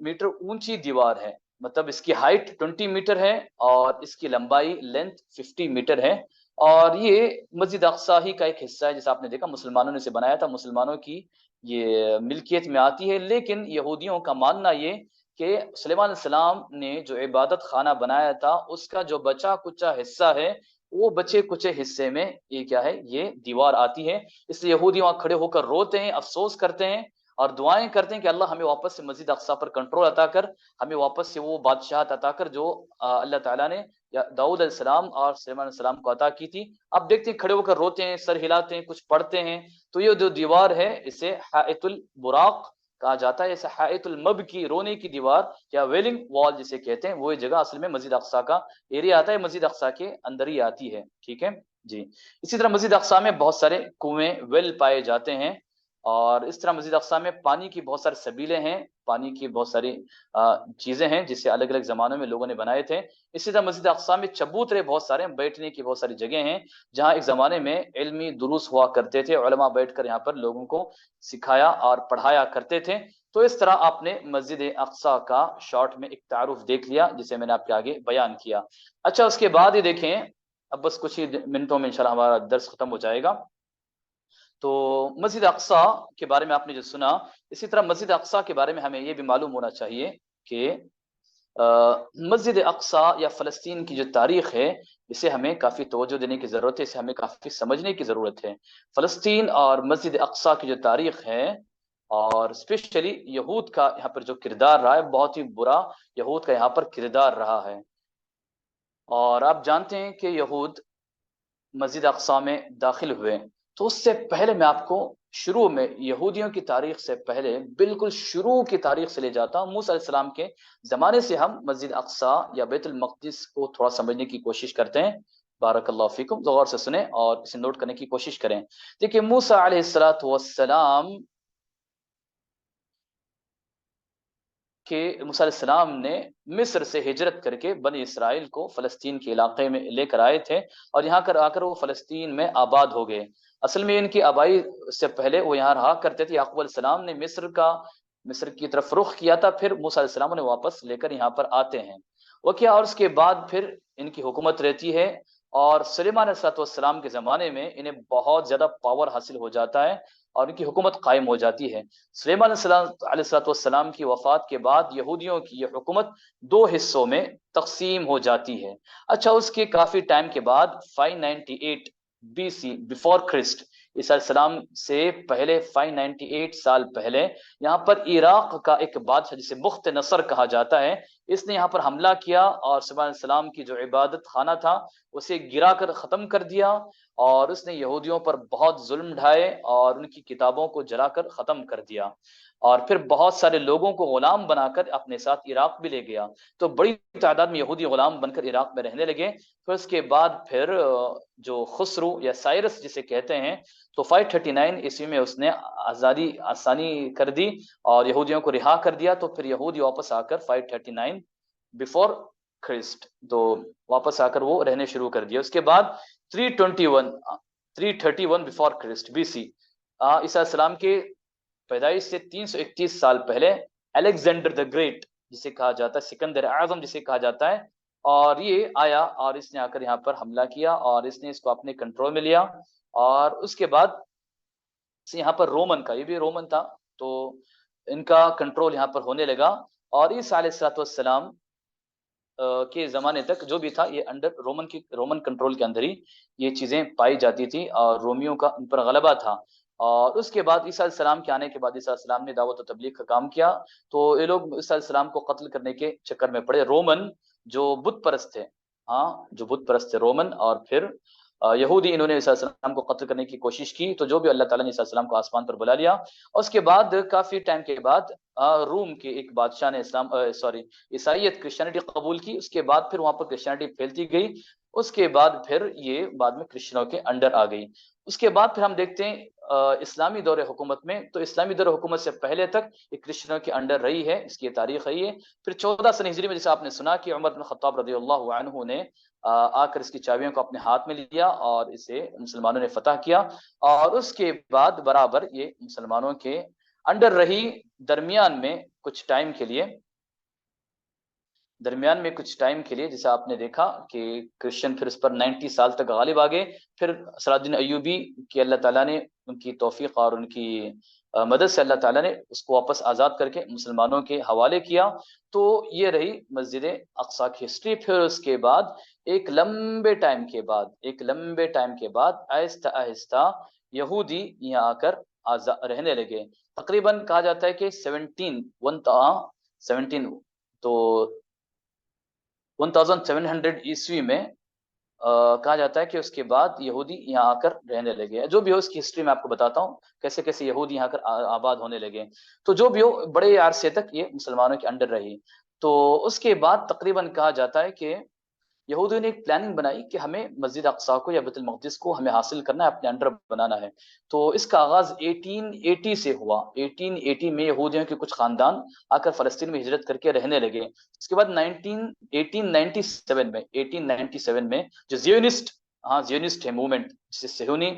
میٹر اونچی دیوار ہے، مطلب اس کی ہائٹ 20 میٹر ہے اور اس کی لمبائی لینتھ 50 میٹر ہے۔ اور یہ مسجد اقصی ہی کا ایک حصہ ہے، جیسا آپ نے دیکھا مسلمانوں نے اسے بنایا تھا، مسلمانوں کی یہ ملکیت میں آتی ہے، لیکن یہودیوں کا ماننا یہ کہ سلیمان علیہ السلام نے جو عبادت خانہ بنایا تھا اس کا جو بچا کچا حصہ ہے، وہ بچے کچے حصے میں یہ کیا ہے، یہ دیوار آتی ہے۔ اس لیے یہودی وہاں کھڑے ہو کر روتے ہیں، افسوس کرتے ہیں اور دعائیں کرتے ہیں کہ اللہ ہمیں واپس سے مسجد اقصی پر کنٹرول عطا کر، ہمیں واپس سے وہ بادشاہت عطا کر جو اللہ تعالیٰ نے یا داؤد علیہ السلام اور سلیمان علیہ السلام کو عطا کی تھی۔ اب دیکھتے ہیں کھڑے ہو کر روتے ہیں، سر ہلاتے ہیں، کچھ پڑھتے ہیں، تو یہ جو دیوار ہے اسے حائط البراق کہا جاتا ہے، اسے حائط المب کی رونے کی دیوار یا ویلنگ وال جسے کہتے ہیں، وہ جگہ اصل میں مسجد اقصی کا ایریا آتا ہے، مسجد اقصی کے اندر ہی آتی ہے۔ ٹھیک ہے جی۔ اسی طرح مسجد اقصی میں بہت سارے کنویں، ویل پائے جاتے ہیں، اور اس طرح مسجد اقصی میں پانی کی بہت سارے سبیلیں ہیں، پانی کی بہت ساری چیزیں ہیں جسے الگ الگ زمانوں میں لوگوں نے بنائے تھے۔ اسی طرح مسجد اقصی میں چبوترے بہت سارے ہیں، بیٹھنے کی بہت ساری جگہیں ہیں جہاں ایک زمانے میں علمی دروس ہوا کرتے تھے، علماء بیٹھ کر یہاں پر لوگوں کو سکھایا اور پڑھایا کرتے تھے۔ تو اس طرح آپ نے مسجد اقصی کا شارٹ میں ایک تعارف دیکھ لیا جسے میں نے آپ کے آگے بیان کیا۔ اچھا، اس کے بعد یہ دیکھیں، اب بس کچھ ہی منٹوں میں انشاءاللہ ہمارا درس ختم ہو جائے گا۔ تو مسجد اقصی کے بارے میں آپ نے جو سنا، اسی طرح مسجد اقصی کے بارے میں ہمیں یہ بھی معلوم ہونا چاہیے کہ مسجد اقصی یا فلسطین کی جو تاریخ ہے اسے ہمیں کافی توجہ دینے کی ضرورت ہے، اسے ہمیں کافی سمجھنے کی ضرورت ہے۔ فلسطین اور مسجد اقصی کی جو تاریخ ہے، اور اسپیشلی یہود کا یہاں پر جو کردار رہا ہے، بہت ہی برا یہود کا یہاں پر کردار رہا ہے۔ اور آپ جانتے ہیں کہ یہود مسجد اقصی میں داخل ہوئے، تو اس سے پہلے میں آپ کو شروع میں یہودیوں کی تاریخ سے پہلے بالکل شروع کی تاریخ سے لے جاتا ہوں۔ موسیٰ علیہ السلام کے زمانے سے ہم مسجد اقصی یا بیت المقدس کو تھوڑا سمجھنے کی کوشش کرتے ہیں۔ بارک اللہ فیکم، غور سے سنیں اور اسے نوٹ کرنے کی کوشش کریں۔ دیکھیے موسیٰ علیہ السلام موسیٰ علیہ السلام نے مصر سے ہجرت کر کے بنی اسرائیل کو فلسطین کے علاقے میں لے کر آئے تھے، اور یہاں آ کر وہ فلسطین میں آباد ہو گئے۔ اصل میں ان کی آبائی سے پہلے وہ یہاں رہا کرتے تھے۔ یعقوب علیہ السلام نے مصر کی طرف رخ کیا تھا، پھر موسیٰ علیہ السلام نے واپس لے کر یہاں پر آتے ہیں وہ کیا، اور اس کے بعد پھر ان کی حکومت رہتی ہے، اور سلیمان علیہ السلام کے زمانے میں انہیں بہت زیادہ پاور حاصل ہو جاتا ہے اور ان کی حکومت قائم ہو جاتی ہے۔ سلیمان علیہ السلام کی وفات کے بعد یہودیوں کی یہ حکومت دو حصوں میں تقسیم ہو جاتی ہے۔ اچھا، اس کے کافی ٹائم کے بعد 598 بی سی بفور کرسٹ، عیسیٰ علیہ السلام سے پہلے 598 سال پہلے یہاں پر عراق کا ایک بادشاہ جسے بخت نصر کہا جاتا ہے، اس نے یہاں پر حملہ کیا اور سلیمان علیہ السلام کی جو عبادت خانہ تھا اسے گرا کر ختم کر دیا، اور اس نے یہودیوں پر بہت ظلم ڈھائے اور ان کی کتابوں کو جلا کر ختم کر دیا، اور پھر بہت سارے لوگوں کو غلام بنا کر اپنے ساتھ عراق بھی لے گیا۔ تو بڑی تعداد میں یہودی غلام بن کر عراق میں رہنے لگے۔ پھر اس کے بعد پھر جو خسرو یا سائرس جسے کہتے ہیں، تو 539 عیسوی میں اس نے آسانی کر دی اور یہودیوں کو رہا کر دیا، تو پھر یہودی واپس آ کر 539 بفور کرسٹ تو واپس آ کر وہ رہنے شروع کر دیا۔ اس کے بعد 331 بفور کرسٹ بی سی، عیسیٰ السلام کے پیدائش سے 331 سال پہلے الیگزینڈر دا گریٹ جسے کہا جاتا ہے، سکندر اعظم جسے کہا جاتا ہے، اور یہ آیا اور اس نے آ کر یہاں پر حملہ کیا اور اس نے اس کو اپنے کنٹرول میں لیا، اور اس کے بعد یہاں پر رومن کا، یہ بھی رومن تھا، تو ان کا کنٹرول یہاں پر ہونے لگا، اور عیسیٰ علیہ السلام کے زمانے تک جو بھی تھا یہ انڈر رومن کنٹرول کے اندر ہی یہ چیزیں پائی جاتی تھی، اور رومیوں کا ان پر غلبہ تھا۔ اور اس کے بعد عیسیٰ علیہ السلام کے آنے کے بعد عیسیٰ علیہ السلام نے دعوت و تبلیغ کا کام کیا، تو یہ لوگ عیسیٰ علیہ السلام کو قتل کرنے کے چکر میں پڑے، رومن جو بت پرست تھے، ہاں جو بت پرست تھے رومن، اور پھر یہودی انہوں نے عیسیٰ علیہ السلام کو قتل کرنے کی کوشش کی، تو جو بھی اللہ تعالیٰ نے عیسیٰ علیہ السلام کو آسمان پر بلا لیا۔ اور اس کے بعد کافی ٹائم کے بعد روم کے ایک بادشاہ نے عیسائیت کرسچینٹی قبول کی، اس کے بعد پھر وہاں پر کرسچینٹی پھیلتی گئی، اس کے بعد پھر یہ بعد میں کرسچنوں کے انڈر آ گئی۔ اس کے بعد پھر ہم دیکھتے ہیں اسلامی دور حکومت میں، تو اسلامی دور حکومت سے پہلے تک یہ کرسچنوں کے انڈر رہی ہے، اس کی یہ تاریخ رہی ہے۔ پھر 14 سن ہجری میں جیسے آپ نے سنا کہ عمر بن خطاب رضی اللہ عنہ نے آ کر اس کی چابیوں کو اپنے ہاتھ میں لیا اور اسے مسلمانوں نے فتح کیا، اور اس کے بعد برابر یہ مسلمانوں کے انڈر رہی۔ درمیان میں کچھ ٹائم کے لیے جیسے آپ نے دیکھا کہ کرسچن پھر اس پر 90 سال تک غالب آ گئے، پھر صلاح الدین ایوبی کی اللہ تعالیٰ نے ان کی توفیق اور ان کی مدد سے اللہ تعالیٰ نے اس کو واپس آزاد کر کے مسلمانوں کے حوالے کیا۔ تو یہ رہی مسجد اقصیٰ کی ہسٹری۔ پھر اس کے بعد ایک لمبے ٹائم کے بعد آہستہ آہستہ یہودی یہاں آ کر رہنے لگے۔ تقریباً کہا جاتا ہے کہ 1700 عیسوی میں کہا جاتا ہے کہ اس کے بعد یہودی یہاں آ کر رہنے لگے۔ جو بھی ہو اس کی ہسٹری میں آپ کو بتاتا ہوں کیسے کیسے یہودی یہاں کر آباد ہونے لگے۔ تو جو بھی ہو بڑے عرصے تک یہ مسلمانوں کے انڈر رہی۔ تو اس کے بعد تقریباً کہا جاتا ہے کہ یہودیوں نے ایک پلاننگ بنائی کہ ہمیں مسجد اقصیٰ کو یا بیت المقدس کو ہمیں حاصل کرنا ہے، اپنے انڈر بنانا ہے۔ تو اس کا آغاز 1880 سے ہوا۔ 1880 میں یہودیوں کے کچھ خاندان آ کر فلسطین میں ہجرت کر کے رہنے لگے۔ اس کے بعد 1897 میں جو زیونسٹ ہے موومنٹ، جسے صہیونی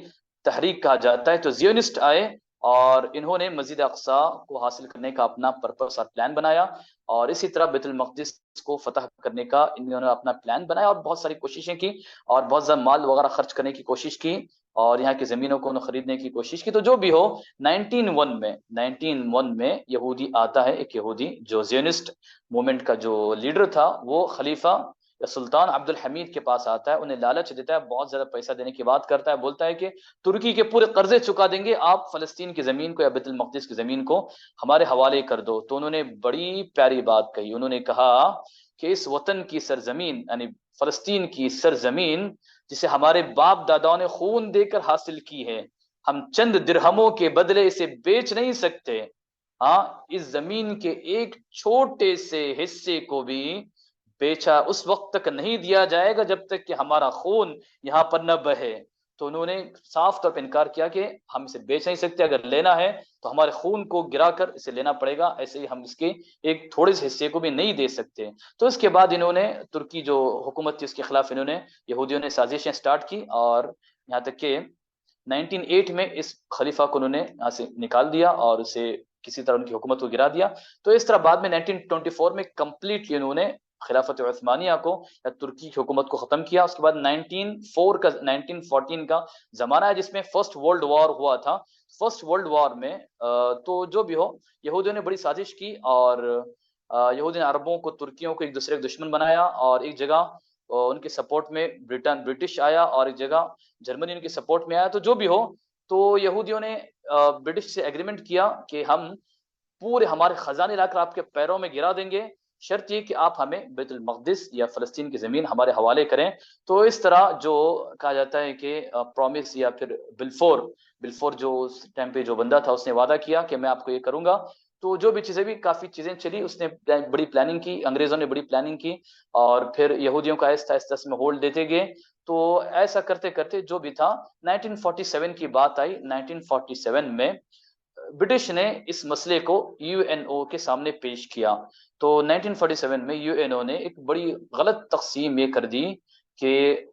تحریک کہا جاتا ہے، تو زیونسٹ آئے اور انہوں نے مسجد اقصیٰ کو حاصل کرنے کا اپنا پرپس اور پلان بنایا، اور اسی طرح بیت المقدس کو فتح کرنے کا انہوں نے اپنا پلان بنایا، اور بہت ساری کوششیں کی اور بہت زیادہ مال وغیرہ خرچ کرنے کی کوشش کی، اور یہاں کی زمینوں کو خریدنے کی کوشش کی۔ تو جو بھی ہو 1901 میں یہودی آتا ہے، ایک یہودی جو زیونسٹ موومنٹ کا جو لیڈر تھا، وہ خلیفہ یا سلطان عبد الحمید کے پاس آتا ہے، انہیں لالچ دیتا ہے، بہت زیادہ پیسہ دینے کی بات کرتا ہے، بولتا ہے کہ ترکی کے پورے قرضے چکا دیں گے آپ فلسطین کی زمین کو یا بیت المقدس کی زمین کو ہمارے حوالے کر دو۔ تو انہوں نے بڑی پیاری بات کہی، انہوں نے کہا کہ اس وطن کی سرزمین یعنی فلسطین کی سرزمین جسے ہمارے باپ داداؤں نے خون دے کر حاصل کی ہے، ہم چند درہموں کے بدلے اسے بیچ نہیں سکتے۔ ہاں، اس زمین کے ایک چھوٹے سے حصے کو بھی بیچا اس وقت تک نہیں دیا جائے گا جب تک کہ ہمارا خون یہاں پر نہ بہے۔ تو انہوں نے صاف طور پہ انکار کیا کہ ہم اسے بیچ نہیں سکتے، اگر لینا ہے تو ہمارے خون کو گرا کر اسے لینا پڑے گا، ایسے ہی ہم اس کے ایک تھوڑے سے حصے کو بھی نہیں دے سکتے۔ تو اس کے بعد انہوں نے ترکی جو حکومت تھی اس کے خلاف انہوں نے یہودیوں نے سازشیں سٹارٹ کی، اور یہاں تک کہ 1908 میں اس خلیفہ کو انہوں نے یہاں سے نکال دیا اور اسے کسی طرح ان کی حکومت کو گرا دیا۔ تو اس طرح بعد میں 1924 میں کمپلیٹلی انہوں نے خلافت عثمانیہ کو یا ترکی کی حکومت کو ختم کیا۔ اس کے بعد 1914 کا زمانہ ہے جس میں فرسٹ ورلڈ وار ہوا تھا۔ فرسٹ ورلڈ وار میں تو جو بھی ہو یہودیوں نے بڑی سازش کی، اور یہودی نے عربوں کو ترکیوں کو ایک دوسرے کے دشمن بنایا، اور ایک جگہ ان کے سپورٹ میں برٹش آیا، اور ایک جگہ جرمنی ان کے سپورٹ میں آیا۔ تو جو بھی ہو تو یہودیوں نے برٹش سے ایگریمنٹ کیا کہ ہم پورے ہمارے خزانے لا کر آپ کے پیروں میں گرا دیں گے، شرط یہ کہ آپ ہمیں بیت المقدس یا فلسطین کی زمین ہمارے حوالے کریں۔ تو اس طرح جو کہا جاتا ہے کہ پرومس یا پھر بلفور جو اس ٹائم پہ جو بندہ تھا اس نے وعدہ کیا کہ میں آپ کو یہ کروں گا۔ تو جو بھی چیزیں بھی کافی چیزیں چلی، اس نے بڑی پلاننگ کی، انگریزوں نے بڑی پلاننگ کی، اور پھر یہودیوں کا آہستہ آہستہ اس میں ہولڈ دیتے گئے۔ تو ایسا کرتے کرتے جو بھی تھا 1947 کی بات آئی۔ 1947 میں برٹش نے اس مسئلے کو یو این او کے سامنے پیش کیا۔ تو 1947 میں یو این او نے ایک بڑی غلط تقسیم یہ کر دی کہ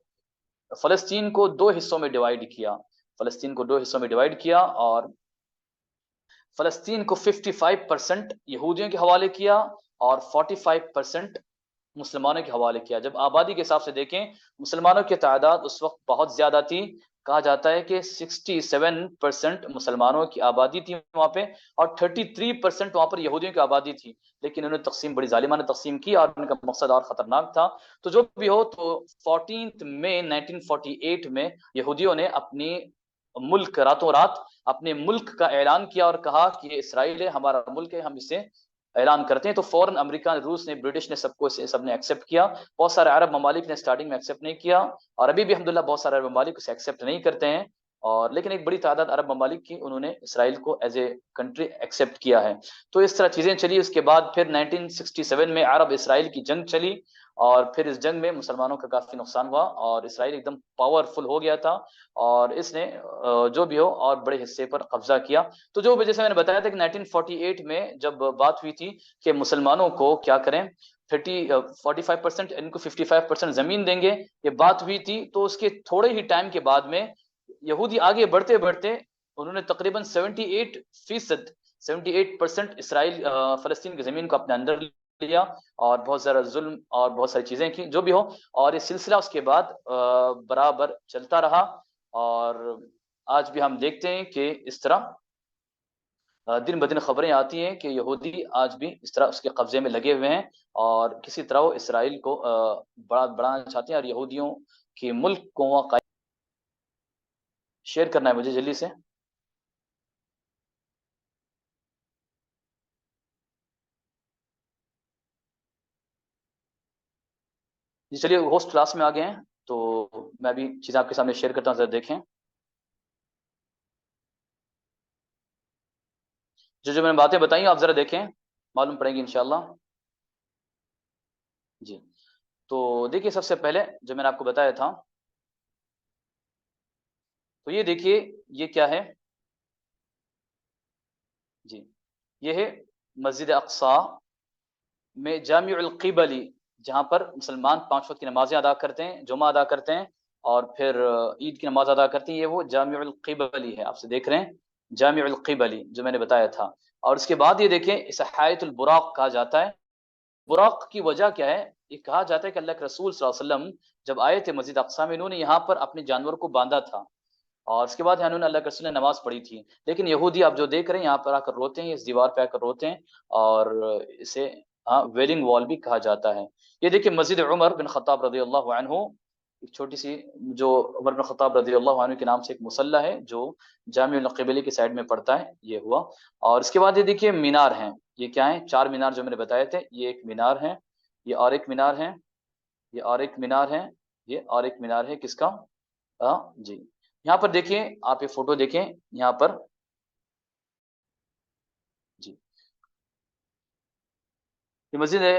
فلسطین کو دو حصوں میں ڈیوائیڈ کیا، فلسطین کو دو حصوں میں ڈیوائیڈ کیا، اور فلسطین کو 55% یہودیوں کے حوالے کیا اور 45% مسلمانوں کے حوالے کیا۔ جب آبادی کے حساب سے دیکھیں مسلمانوں کی تعداد اس وقت بہت زیادہ تھی، کہا جاتا ہے کہ 67% مسلمانوں کی آبادی تھی وہاں پہ، اور 33% وہاں پر یہودیوں کی آبادی تھی، لیکن انہوں نے تقسیم بڑی ظالمانہ تقسیم کی، اور ان کا مقصد اور خطرناک تھا۔ تو جو بھی ہو تو 14 مئی 1948 میں یہودیوں نے اپنی ملک راتوں رات اپنے ملک کا اعلان کیا اور کہا کہ یہ اسرائیل ہے، ہمارا ملک ہے، ہم اسے اعلان کرتے ہیں۔ تو فوراً امریکہ، روس نے، برٹش نے سب نے ایکسیپٹ کیا۔ بہت سارے عرب ممالک نے سٹارٹنگ میں ایکسیپٹ نہیں کیا، اور ابھی بھی الحمدللہ بہت سارے عرب ممالک اسے ایکسیپٹ نہیں کرتے ہیں، اور لیکن ایک بڑی تعداد عرب ممالک کی انہوں نے اسرائیل کو ایز اے کنٹری ایکسیپٹ کیا ہے۔ تو اس طرح چیزیں چلی۔ اس کے بعد پھر 1967 میں عرب اسرائیل کی جنگ چلی، اور پھر اس جنگ میں مسلمانوں کا کافی نقصان ہوا، اور اسرائیل ایک دم پاورفل ہو گیا تھا، اور اس نے جو بھی ہو اور بڑے حصے پر قبضہ کیا۔ تو جو جیسے میں نے بتایا تھا کہ 1948 میں جب بات ہوئی تھی کہ مسلمانوں کو کیا کریں، 45% ان کو 55% زمین دیں گے، یہ بات ہوئی تھی۔ تو اس کے تھوڑے ہی ٹائم کے بعد میں یہودی آگے بڑھتے بڑھتے انہوں نے تقریباً 78% اسرائیل فلسطین کی زمین کو اپنے اندر لیا، اور بہت زیادہ ظلم اور بہت ساری چیزیں کی جو بھی ہو، اور یہ سلسلہ اس کے بعد برابر چلتا رہا، اور آج بھی ہم دیکھتے ہیں کہ اس طرح دن بدن خبریں آتی ہیں کہ یہودی آج بھی اس طرح اس کے قبضے میں لگے ہوئے ہیں، اور کسی طرح وہ اسرائیل کو بڑھانا چاہتے ہیں، اور یہودیوں کے ملک کو وہاں قائم۔ شیئر کرنا ہے مجھے جلدی سے۔ جی چلیے، ہوسٹ کلاس میں آ گئے ہیں، تو میں بھی چیزیں آپ کے سامنے شیئر کرتا ہوں، ذرا دیکھیں۔ جو میں نے باتیں بتائی آپ ذرا دیکھیں، معلوم پڑیں گی انشاءاللہ۔ جی تو دیکھیے، سب سے پہلے جو میں نے آپ کو بتایا تھا، تو یہ دیکھیے یہ کیا ہے۔ جی یہ ہے مسجد اقصی میں جامع القبلی، جہاں پر مسلمان 5 وقت کی نمازیں ادا کرتے ہیں، جمعہ ادا کرتے ہیں، اور پھر عید کی نماز ادا کرتے ہیں۔ یہ وہ جامع القبلی ہے، آپ سے دیکھ رہے ہیں، جامع القبلی جو میں نے بتایا تھا۔ اور اس کے بعد یہ دیکھیں، اسے حایۃ البراق کہا جاتا ہے۔ براق کی وجہ کیا ہے؟ یہ کہا جاتا ہے کہ اللہ کے رسول صلی اللہ علیہ وسلم جب آئے تھے مسجد اقصی میں، انہوں نے یہاں پر اپنے جانور کو باندھا تھا، اور اس کے بعد انہوں نے اللہ کے رسول نے نماز پڑھی تھی، لیکن یہودی آپ جو دیکھ رہے ہیں یہاں پر آ کر روتے ہیں، اس دیوار پہ آ کر روتے ہیں، اور اسے ویلنگ وال بھی کہا جاتا ہے۔ یہ دیکھیں مسجد عمر بن خطاب رضی اللہ عنہ، ایک چھوٹی سی جو عمر بن خطاب رضی اللہ عنہ کے نام سے ایک مصلی ہے جو جامع القبلی کی سائڈ میں پڑتا ہے، یہ ہوا۔ اور اس کے بعد یہ دیکھیے مینار ہیں، یہ کیا ہیں؟ 4 مینار جو میں نے بتائے تھے، یہ ایک مینار ہے، یہ اور ایک مینار ہے، یہ اور ایک مینار ہے، یہ اور ایک مینار ہے، کس کا؟ جی یہاں پر دیکھیں، آپ یہ فوٹو دیکھیں یہاں پر، جی یہ مسجد ہے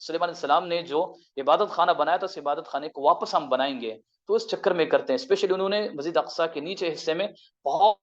سلیمان علیہ السلام نے جو عبادت خانہ بنایا تھا، اس عبادت خانے کو واپس ہم بنائیں گے، تو اس چکر میں کرتے ہیں. اسپیشلی انہوں نے مسجد اقصی کے نیچے حصے میں بہت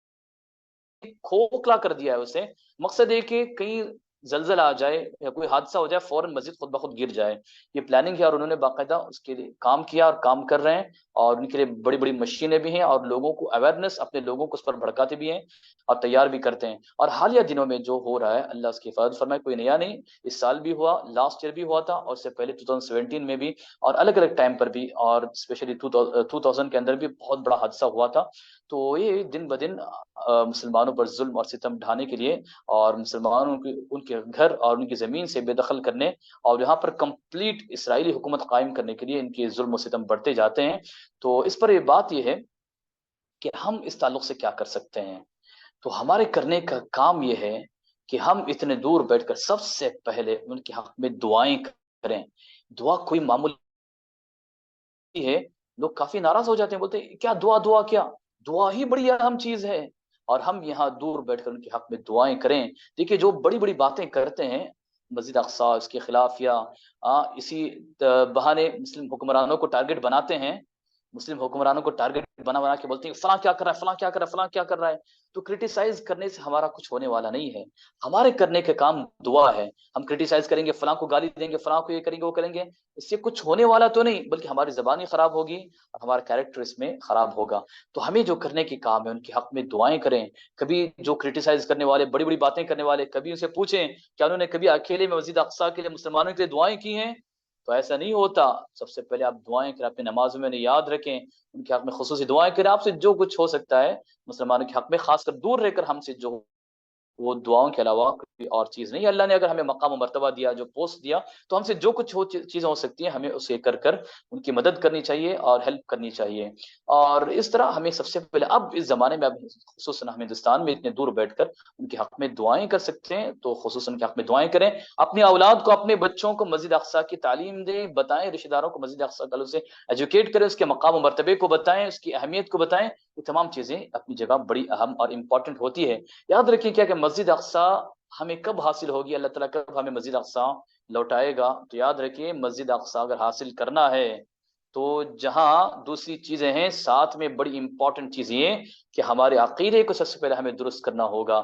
کھوکھلا کر دیا ہے اسے. مقصد یہ کہ کہیں زلزلہ آ جائے یا کوئی حادثہ ہو جائے فوراً مسجد خود بخود گر جائے. یہ پلاننگ ہے اور انہوں نے باقاعدہ اس کے لیے کام کیا اور کام کر رہے ہیں، اور ان کے لیے بڑی بڑی مشینیں بھی ہیں، اور لوگوں کو اویئرنیس، اپنے لوگوں کو اس پر بھڑکاتے بھی ہیں اور تیار بھی کرتے ہیں. اور حالیہ دنوں میں جو ہو رہا ہے، اللہ اس کی حفاظت فرمائے، کوئی نیا نہیں، اس سال بھی ہوا، لاسٹ ایئر بھی ہوا تھا، اور اس سے پہلے 2017 میں بھی، اور الگ الگ ٹائم پر بھی، اور اسپیشلی 2000 کے اندر بھی بہت بڑا حادثہ ہوا تھا. تو یہ دن بدن مسلمانوں پر ظلم اور ستم ڈھانے کے لیے، اور مسلمانوں کی ان کے گھر اور ان کی زمین سے بے دخل کرنے، اور یہاں پر کمپلیٹ اسرائیلی حکومت قائم کرنے کے لیے ان کے ظلم و ستم بڑھتے جاتے ہیں. تو اس پر یہ بات یہ ہے کہ ہم اس تعلق سے کیا کر سکتے ہیں. تو ہمارے کرنے کا کام یہ ہے کہ ہم اتنے دور بیٹھ کر سب سے پہلے ان کے حق میں دعائیں کریں. دعا کوئی معمولی ہے. لوگ کافی ناراض ہو جاتے ہیں، بولتے ہیں کیا دعا، دعا کیا، دعا ہی بڑی اہم چیز ہے. اور ہم یہاں دور بیٹھ کر ان کے حق میں دعائیں کریں. دیکھیے جو بڑی بڑی باتیں کرتے ہیں مسجد اقصی اس کے خلاف، یا اسی بہانے مسلم حکمرانوں کو ٹارگٹ بناتے ہیں، مسلم حکمرانوں کو ٹارگٹ بنا بنا کے بولتے ہیں فلاں کیا کر رہا ہے، فلاں کیا کر رہا ہے، فلاں کیا کر رہا ہے. تو کرٹیسائز کرنے سے ہمارا کچھ ہونے والا نہیں ہے. ہمارے کرنے کا کام دعا ہے. ہم کرٹیسائز کریں گے، فلاں کو گالی دیں گے، فلاں کو یہ کریں گے وہ کریں گے، اس سے کچھ ہونے والا تو نہیں، بلکہ ہماری زبان ہی خراب ہوگی اور ہمارا کیریکٹر اس میں خراب ہوگا. تو ہمیں جو کرنے کی کام ہے ان کے حق میں دعائیں کریں. کبھی جو کرٹیسائز کرنے والے، بڑی بڑی باتیں کرنے والے، کبھی ان سے پوچھیں کیا انہوں نے کبھی اکیلے میں مسجد اقصی کے لیے مسلمانوں کے لیے دعائیں کی ہیں. تو ایسا نہیں ہوتا. سب سے پہلے آپ دعائیں کریں، اپنی نمازوں میں یاد رکھیں، ان کے حق میں خصوصی دعائیں کریں. آپ سے جو کچھ ہو سکتا ہے مسلمانوں کے حق میں، خاص کر دور رہ کر ہم سے جو وہ دعاؤں کے علاوہ کوئی اور چیز نہیں. اللہ نے اگر ہمیں مقام و مرتبہ دیا، جو پوسٹ دیا، تو ہم سے جو کچھ چیزیں ہو سکتی ہیں ہمیں اسے کر کر ان کی مدد کرنی چاہیے اور ہیلپ کرنی چاہیے. اور اس طرح ہمیں سب سے پہلے اب اس زمانے میں، اب خصوصاً ہم ہندوستان میں اتنے دور بیٹھ کر ان کے حق میں دعائیں کر سکتے ہیں، تو خصوصاً ان کے حق میں دعائیں کریں. اپنی اولاد کو، اپنے بچوں کو مسجد اقصی کی تعلیم دیں، بتائیں، رشتہ داروں کو مسجد اقصی تعلق سے ایجوکیٹ کریں، اس کے مقام و مرتبے کو بتائیں، اس کی اہمیت کو بتائیں. یہ تمام چیزیں اپنی جگہ بڑی اہم اور امپورٹنٹ ہوتی ہے. یاد رکھیں کیا کہ مسجد اقصی ہمیں کب حاصل ہوگی، اللہ تعالیٰ کب ہمیں مسجد اقصی لوٹائے گا. تو یاد رکھیے مسجد اقصی اگر حاصل کرنا ہے تو جہاں دوسری چیزیں ہیں، ساتھ میں بڑی امپورٹنٹ چیز یہ کہ ہمارے عقیدے کو سب سے پہلے ہمیں درست کرنا ہوگا.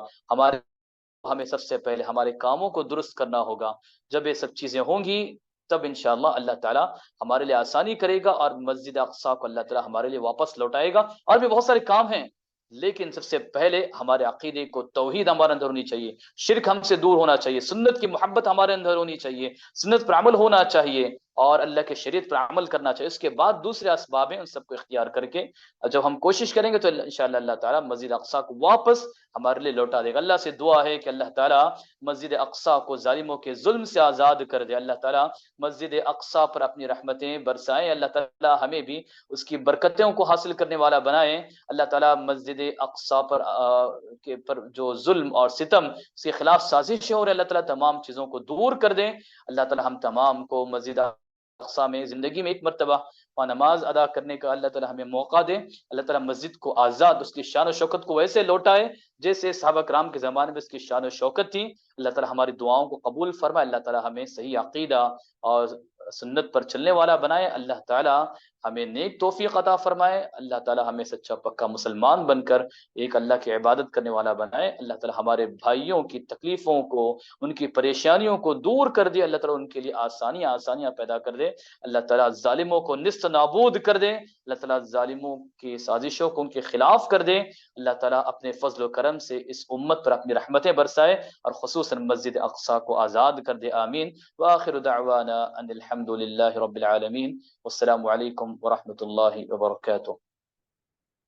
ہمیں سب سے پہلے ہمارے کاموں کو درست کرنا ہوگا. جب یہ سب چیزیں ہوں گی تب انشاءاللہ اللہ تعالیٰ ہمارے لیے آسانی کرے گا، اور مسجد اقصی کو اللہ تعالیٰ ہمارے لیے واپس لوٹائے گا. اور بھی بہت سارے کام ہیں، لیکن سب سے پہلے ہمارے عقیدے کو توحید ہمارے اندر ہونی چاہیے، شرک ہم سے دور ہونا چاہیے، سنت کی محبت ہمارے اندر ہونی چاہیے، سنت پر عمل ہونا چاہیے، اور اللہ کے شریعت پر عمل کرنا چاہیے. اس کے بعد دوسرے اسباب ہیں، ان سب کو اختیار کر کے جب ہم کوشش کریں گے تو انشاءاللہ اللہ تعالیٰ مسجد اقصی کو واپس ہمارے لیے لوٹا دے گا. اللہ سے دعا ہے کہ اللہ تعالیٰ مسجد اقصی کو ظالموں کے ظلم سے آزاد کر دے. اللہ تعالیٰ مسجد اقصی پر اپنی رحمتیں برسائیں. اللہ تعالیٰ ہمیں بھی اس کی برکتوں کو حاصل کرنے والا بنائیں. اللہ تعالیٰ مسجد اقصی پر جو ظلم اور ستم، اس کے خلاف سازشیں ہو رہے، اللہ تعالیٰ تمام چیزوں کو دور کر دیں. اللہ تعالیٰ ہم تمام کو مسجد اقصی میں زندگی میں ایک مرتبہ نماز ادا کرنے کا اللہ تعالیٰ ہمیں موقع دے. اللہ تعالیٰ مسجد کو آزاد، اس کی شان و شوکت کو ویسے لوٹائے جیسے صحابہ کرام کے زمانے میں اس کی شان و شوکت تھی. اللہ تعالیٰ ہماری دعاؤں کو قبول فرمائے. اللہ تعالیٰ ہمیں صحیح عقیدہ اور سنت پر چلنے والا بنائے. اللہ تعالیٰ ہمیں نیک توفیق عطا فرمائے. اللہ تعالیٰ ہمیں سچا پکا مسلمان بن کر ایک اللہ کی عبادت کرنے والا بنائے. اللہ تعالیٰ ہمارے بھائیوں کی تکلیفوں کو، ان کی پریشانیوں کو دور کر دے. اللہ تعالیٰ ان کے لیے آسانیاں پیدا کر دے. اللہ تعالیٰ ظالموں کو نیست نابود کر دے. اللہ تعالیٰ ظالموں کی سازشوں کو ان کے خلاف کر دے. اللہ تعالیٰ اپنے فضل و کرم سے اس امت پر اپنی رحمتیں برسائے، اور خصوصاً مسجد اقصی کو آزاد کر دے. آمین. وآخر دعوانا ان الحمد للہ رب العالمین. والسلام علیکم ورحمۃ اللہ وبرکاتہ.